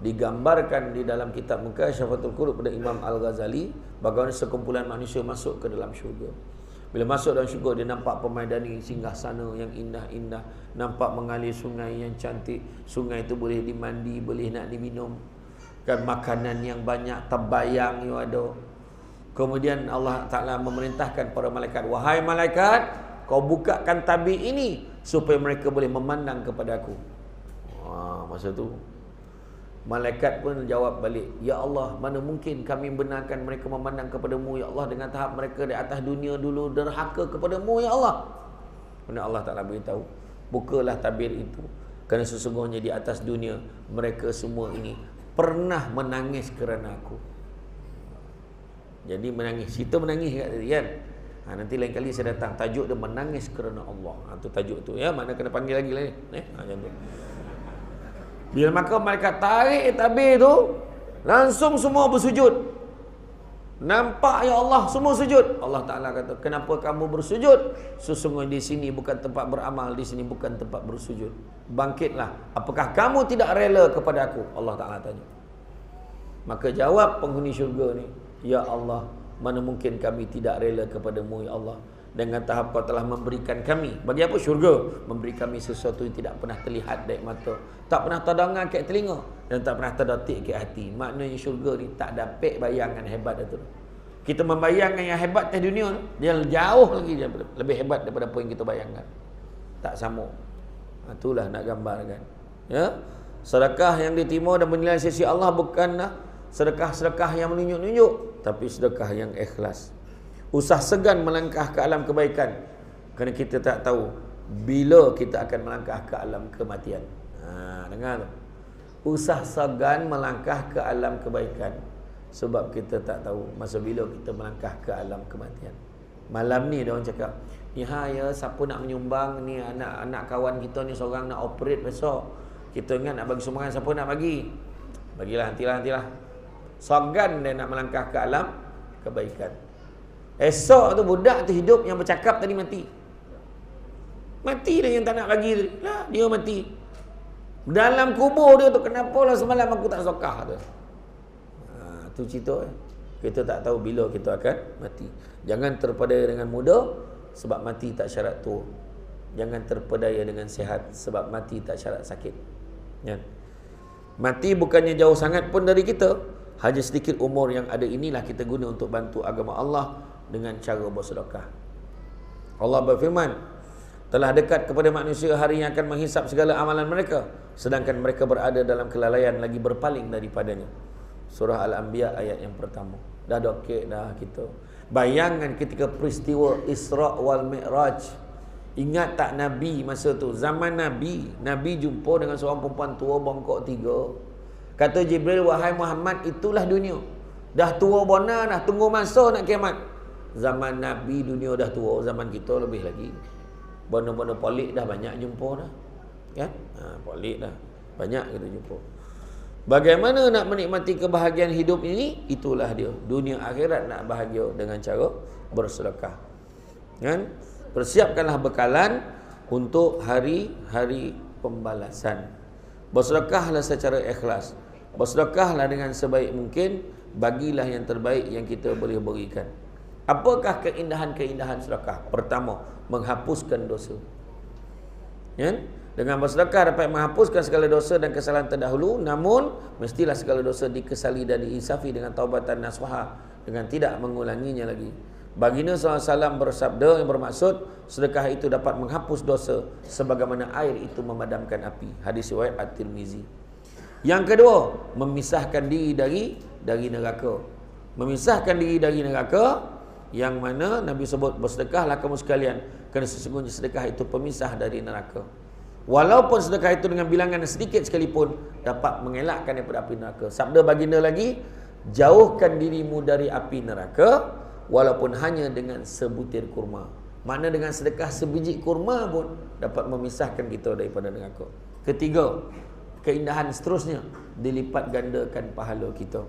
digambarkan di dalam kitab Mukasyafatul Qulub pada Imam Al-Ghazali, bagaimana sekumpulan manusia masuk ke dalam syurga. Bila masuk dalam syurga, dia nampak permaidani singgasana yang indah-indah, nampak mengalir sungai yang cantik. Sungai itu boleh dimandi, boleh nak diminum. Kan, makanan yang banyak, terbayang yang ada. Kemudian Allah Ta'ala memerintahkan para malaikat, wahai malaikat, kau bukakan tabir ini supaya mereka boleh memandang kepada aku. Masa tu malaikat pun jawab balik, ya Allah, mana mungkin kami benarkan mereka memandang kepadamu ya Allah, dengan tahap mereka di atas dunia dulu derhaka kepadamu ya Allah. Kemudian Allah Ta'ala beritahu, bukalah tabir itu, kerana sesungguhnya di atas dunia mereka semua ini pernah menangis kerana aku. Jadi menangis, kita menangis kat tadi kan. Nanti lain kali saya datang, tajuk dia menangis kerana Allah. Itu tajuk tu ya, mana kena panggil lagi lah ni. Macam tu. Bila maka malaikat tarik tabir tu, langsung semua bersujud. Nampak ya Allah, semua sujud. Allah Ta'ala kata, kenapa kamu bersujud? Sesungguhnya di sini bukan tempat beramal, di sini bukan tempat bersujud. Bangkitlah. Apakah kamu tidak rela kepada aku? Allah Ta'ala tanya. Maka jawab penghuni syurga ni, ya Allah, mana mungkin kami tidak rela kepadamu ya Allah, dengan tahap kau telah memberikan kami. Bagi apa syurga? Memberi kami sesuatu yang tidak pernah terlihat dari mata, tak pernah terdengar ke telinga, dan tak pernah terdetik ke hati. Maknanya syurga ni tak dapat bayangan hebat itu. Kita membayangkan yang hebat di dunia, dia jauh lagi lebih hebat daripada apa yang kita bayangkan. Tak sama. Itulah nak gambarkan. Ya? Sedekah yang diterima dan bernilai sisi Allah bukanlah sedekah-sedekah yang menunjuk-nunjuk, tapi sedekah yang ikhlas. Usah segan melangkah ke alam kebaikan, kerana kita tak tahu bila kita akan melangkah ke alam kematian. Dengar tu. Usah segan melangkah ke alam kebaikan, sebab kita tak tahu masa bila kita melangkah ke alam kematian. Malam ni dia orang cakap, ni ya, siapa nak menyumbang ni, anak kawan kita ni seorang nak operate besok. Kita ingat nak bagi sumbangan, siapa nak bagi? Bagilah, nantilah. Segan dia nak melangkah ke alam kebaikan. Esok tu budak tu hidup, yang bercakap tadi mati. Mati dah yang tak nak bagi tadi. Lah, dia mati. Dalam kubur dia tu, kenapalah semalam aku tak sokah tu. Tu cerita. Kita tak tahu bila kita akan mati. Jangan terpedaya dengan muda, sebab mati tak syarat tua. Jangan terpedaya dengan sihat, sebab mati tak syarat sakit. Ya. Mati bukannya jauh sangat pun dari kita. Hanya sedikit umur yang ada inilah kita guna untuk bantu agama Allah dengan cara bersedekah. Allah berfirman, telah dekat kepada manusia hari yang akan menghisap segala amalan mereka, sedangkan mereka berada dalam kelalaian lagi berpaling daripadanya. Surah Al-Anbiya ayat yang pertama. Dah dokek dah kita. Bayangkan ketika peristiwa Isra' wal Mi'raj. Ingat tak Nabi masa tu, zaman Nabi jumpa dengan seorang perempuan tua bongkok 3. Kata Jibril, wahai Muhammad, itulah dunia. Dah tua bona dah, tunggu masa nak kiamat. Zaman Nabi dunia dah tua, zaman kita lebih lagi. Bona-bona polik dah banyak jumpa dah. Kan? Polik dah banyak kita jumpa. Bagaimana nak menikmati kebahagiaan hidup ini? Itulah dia. Dunia akhirat nak bahagia dengan cara bersedekah. Kan? Persiapkanlah bekalan untuk hari-hari pembalasan. Bersedekahlah secara ikhlas. Bersedekahlah dengan sebaik mungkin, bagilah yang terbaik yang kita boleh berikan. Apakah keindahan-keindahan sedekah? Pertama, menghapuskan dosa. Ya? Dengan bersedekah dapat menghapuskan segala dosa dan kesalahan terdahulu, namun mestilah segala dosa dikesali dan diinsafi dengan taubatan nasuha, dengan tidak mengulanginya lagi. Baginda SAW bersabda yang bermaksud sedekah itu dapat menghapus dosa sebagaimana air itu memadamkan api. Hadis riwayat At-Tirmizi. Yang kedua, memisahkan diri dari neraka. Memisahkan diri dari neraka, yang mana Nabi sebut, bersedekahlah kamu sekalian, kerana sesungguhnya sedekah itu pemisah dari neraka. Walaupun sedekah itu dengan bilangan yang sedikit sekalipun dapat mengelakkan daripada api neraka. Sabda baginda lagi, jauhkan dirimu dari api neraka walaupun hanya dengan sebutir kurma. Mana dengan sedekah sebiji kurma pun dapat memisahkan kita daripada neraka. Ketiga, keindahan seterusnya, dilipat gandakan pahala kita.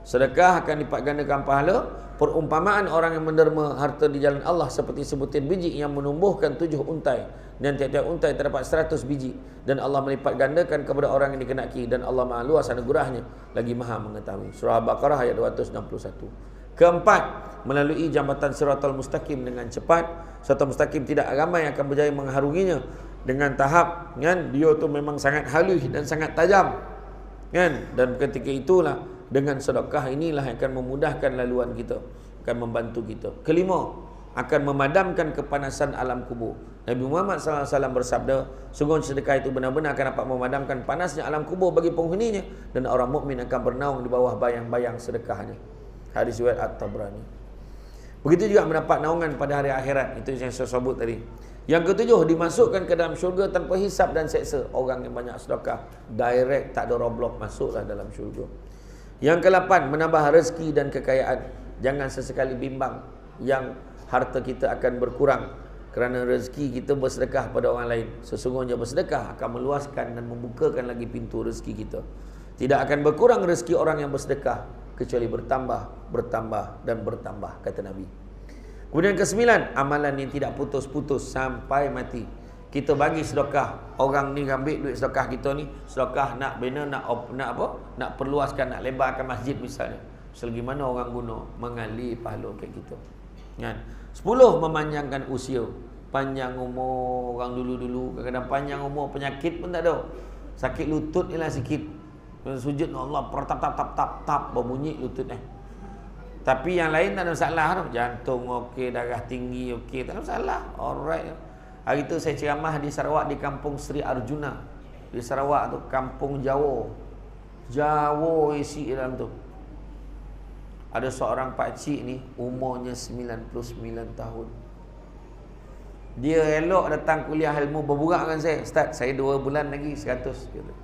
Sedekah akan lipat gandakan pahala. Perumpamaan orang yang menderma harta di jalan Allah seperti sebutir biji yang menumbuhkan 7 untai, dan tiap-tiap untai terdapat 100 biji, dan Allah melipat gandakan kepada orang yang dikenaki, dan Allah Maha luas anugerahnya lagi Maha mengetahui. Surah Al-Baqarah ayat 261. Keempat, melalui jambatan Siratal Mustaqim dengan cepat. Siratal Mustaqim tidak ramai akan berjaya mengharunginya dengan tahap, kan? Dia tu memang sangat halus dan sangat tajam, kan? Dan ketika itulah dengan sedekah inilah yang akan memudahkan laluan kita, akan membantu kita. Kelima, akan memadamkan kepanasan alam kubur. Nabi Muhammad SAW bersabda, sungguh sedekah itu benar-benar akan dapat memadamkan panasnya alam kubur bagi penghuninya, dan orang mukmin akan bernaung di bawah bayang-bayang sedekahnya. Hadis riwayat At-Tabrani. Begitu juga mendapat naungan pada hari akhirat. Itu yang saya sebut tadi. Yang ketujuh, dimasukkan ke dalam syurga tanpa hisab dan seksa. Orang yang banyak sedekah, direct, tak ada roadblock, masuklah dalam syurga. Yang ke-8, menambah rezeki dan kekayaan. Jangan sesekali bimbang yang harta kita akan berkurang kerana rezeki kita bersedekah pada orang lain. Sesungguhnya bersedekah akan meluaskan dan membukakan lagi pintu rezeki kita. Tidak akan berkurang rezeki orang yang bersedekah, kecuali bertambah, bertambah dan bertambah, kata Nabi. Kemudian ke-9, amalan yang tidak putus-putus sampai mati. Kita bagi sedekah, orang ni ambil duit sedekah kita ni, sedekah nak bina, nak apa? Nak perluaskan, nak lebarkan masjid misalnya. Selagi mana orang guna, mengalir pahala kat kita. Kan? 10, memanjangkan usia. Panjang umur orang dulu-dulu, kadang-kadang panjang umur, penyakit pun tak ada. Sakit lutut ni lah sikit. Sujud Allah, tap berbunyi lutut Tapi yang lain tak ada masalah tu. Jantung okey, darah tinggi okey, tak ada masalah. Alright. Hari tu saya ceramah di Sarawak, di kampung Sri Arjuna. Di Sarawak tu, kampung Jawa. Jawa isi dalam tu. Ada seorang pakcik ni, umurnya 99 tahun. Dia elok datang kuliah ilmu berburak dengan saya. Ustaz, saya 2 bulan lagi 100. Kata.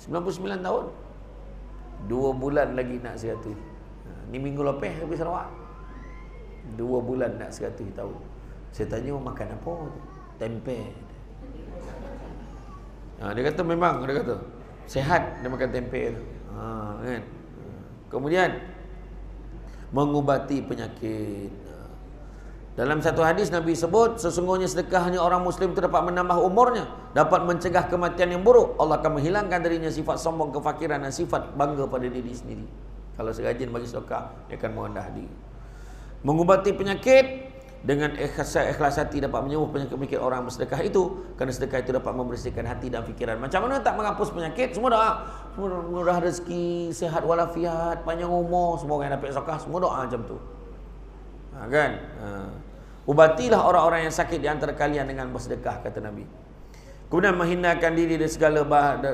99 tahun. 2 bulan lagi nak 100. Ni minggu lepas habis Sarawak. 2 bulan nak 100 tahun. Saya tanya, makan apa? Tempe. Dia kata memang, dia kata sehat dia makan tempe tu. Kan? Kemudian mengubati penyakit. Dalam satu hadis Nabi sebut, sesungguhnya sedekahnya orang Muslim itu dapat menambah umurnya, dapat mencegah kematian yang buruk. Allah akan menghilangkan darinya sifat sombong, kefakiran dan sifat bangga pada diri sendiri. Kalau serajin bagi sedekah, dia akan merendah diri. Mengubati penyakit, dengan ikhlas hati dapat menyembuh penyakit orang bersedekah itu, kerana sedekah itu dapat membersihkan hati dan fikiran. Macam mana tak menghapus penyakit? Semua doa, semua murah rezeki, sehat walafiat, panjang umur, semua orang yang dapat sedekah, semua doa macam tu. Kan? Ubatilah orang-orang yang sakit di antara kalian dengan bersedekah, kata Nabi. Kemudian menghindarkan diri dari segala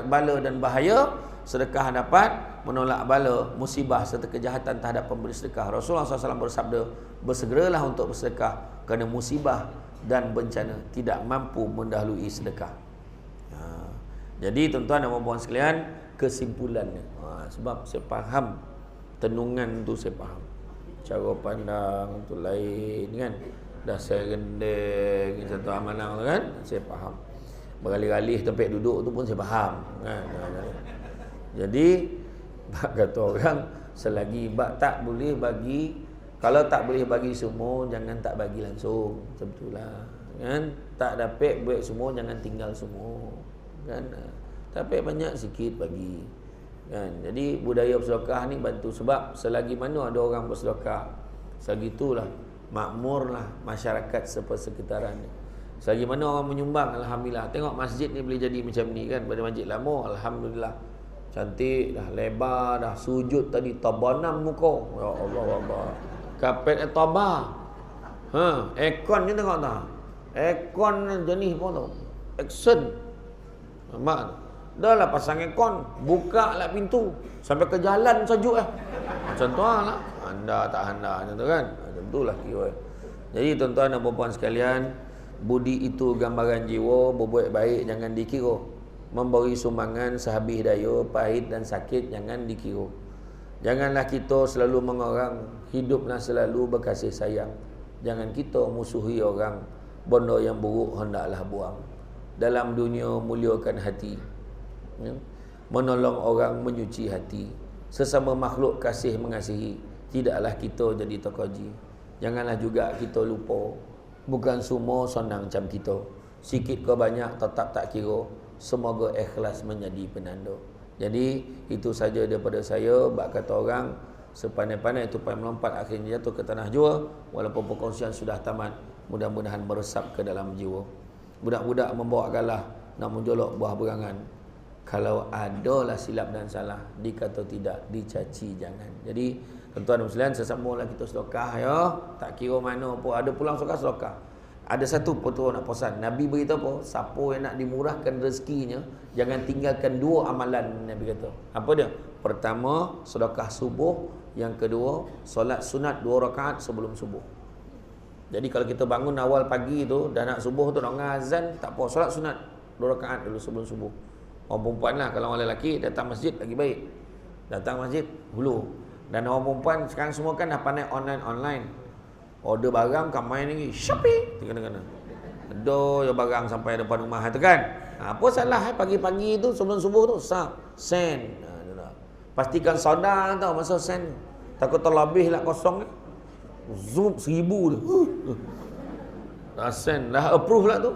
bala dan bahaya. Sedekah dapat menolak bala, musibah serta kejahatan terhadap pemberi sedekah. Rasulullah SAW bersabda, bersegeralah untuk bersedekah kerana musibah dan bencana tidak mampu mendahului sedekah. Jadi tuan-tuan dan puan-puan sekalian, kesimpulannya, sebab saya faham tenungan tu, saya faham cara pandang tu lain kan, dah saya rendeng satu amalan tu kan, saya faham. Beralih-alih tempat duduk tu pun saya faham kan. Jadi kata orang, selagi tak boleh bagi, kalau tak boleh bagi semua, jangan tak bagi langsung. Macam itulah kan. Tak dapat buat semua, jangan tinggal semua kan. Tapi banyak sikit bagi kan. Jadi budaya bersedekah ni bantu, sebab selagi mana ada orang bersedekah, selagi itulah makmurlah masyarakat sepersekitaran ni. Selagi mana orang menyumbang, alhamdulillah. Tengok masjid ni boleh jadi macam ni kan, pada masjid lama, alhamdulillah. Cantik dah, lebar dah, sujud tadi tabanam muka. Ya Allah Allah. Kapet tabah. Aircon ni tengok tak? Aircon jenis apa tu? Action. Mak, dah lah pasang aircon, buka lah pintu sampai ke jalan sejuk macam tu lah. Anda tak anda macam tu kan? Macam tu lah kira. Jadi tuan-tuan dan puan-puan sekalian, budi itu gambaran jiwa, berbuat baik jangan dikira. Memberi sumbangan sehabis daya, pahit dan sakit jangan dikira. Janganlah kita selalu mengorang, hiduplah selalu berkasih sayang. Jangan kita musuhi orang, benda yang buruk hendaklah buang. Dalam dunia muliakan hati, ya? Menolong orang menyuci hati. Sesama makhluk kasih mengasihi. Tidaklah kita jadi tokoji. Janganlah juga kita lupa, bukan semua senang macam kita. Sikit ke banyak tetap tak kira. Semoga ikhlas menjadi penanda. Jadi itu saja daripada saya. Bak kata orang, sepandai-pandai tupai melompat akhirnya jatuh ke tanah jua. Walaupun perkongsian sudah tamat, mudah-mudahan meresap ke dalam jiwa. Budak-budak membawa galah nak menjolok buah berangan. Kalau adalah silap dan salah, dikata tidak, dicaci jangan. Jadi tuan-tuan dan sekalian, sesamalah kita sedekah ya. Tak kira mana pun, ada pulang sedekah. Ada satu petua nak pesan. Nabi beritahu apa? Siapa yang nak dimurahkan rezekinya, jangan tinggalkan dua amalan. Nabi kata. Apa dia? Pertama, sedekah subuh. Yang kedua, solat sunat 2 rakaat sebelum subuh. Jadi kalau kita bangun awal pagi tu, dah nak subuh tu, nak azan, tak apa, solat sunat 2 rakaat dulu sebelum subuh. Orang perempuan lah, kalau orang lelaki datang masjid lagi baik. Datang masjid hulu. Dan orang perempuan sekarang semua kan dah pandai online. Order barang kan main lagi Shopee kena-kena. Aduh, ya barang sampai depan rumah tu kan. Apa salah pagi-pagi tu sebelum subuh tu send. Pastikan soda tau masa send. Takut terlebih lah kosong. Zoom 1000 tu. Dah send, dah approve lah tu.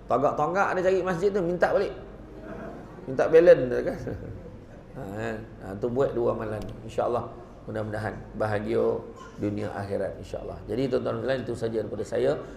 Tagak-tagak dia cari masjid tu, minta balik. Minta balance kan. Tu buat 2 amalan. InsyaAllah mudah-mudahan bahagia dunia akhirat insyaAllah. Jadi tuan-tuan dan sekalian, itu saja daripada saya.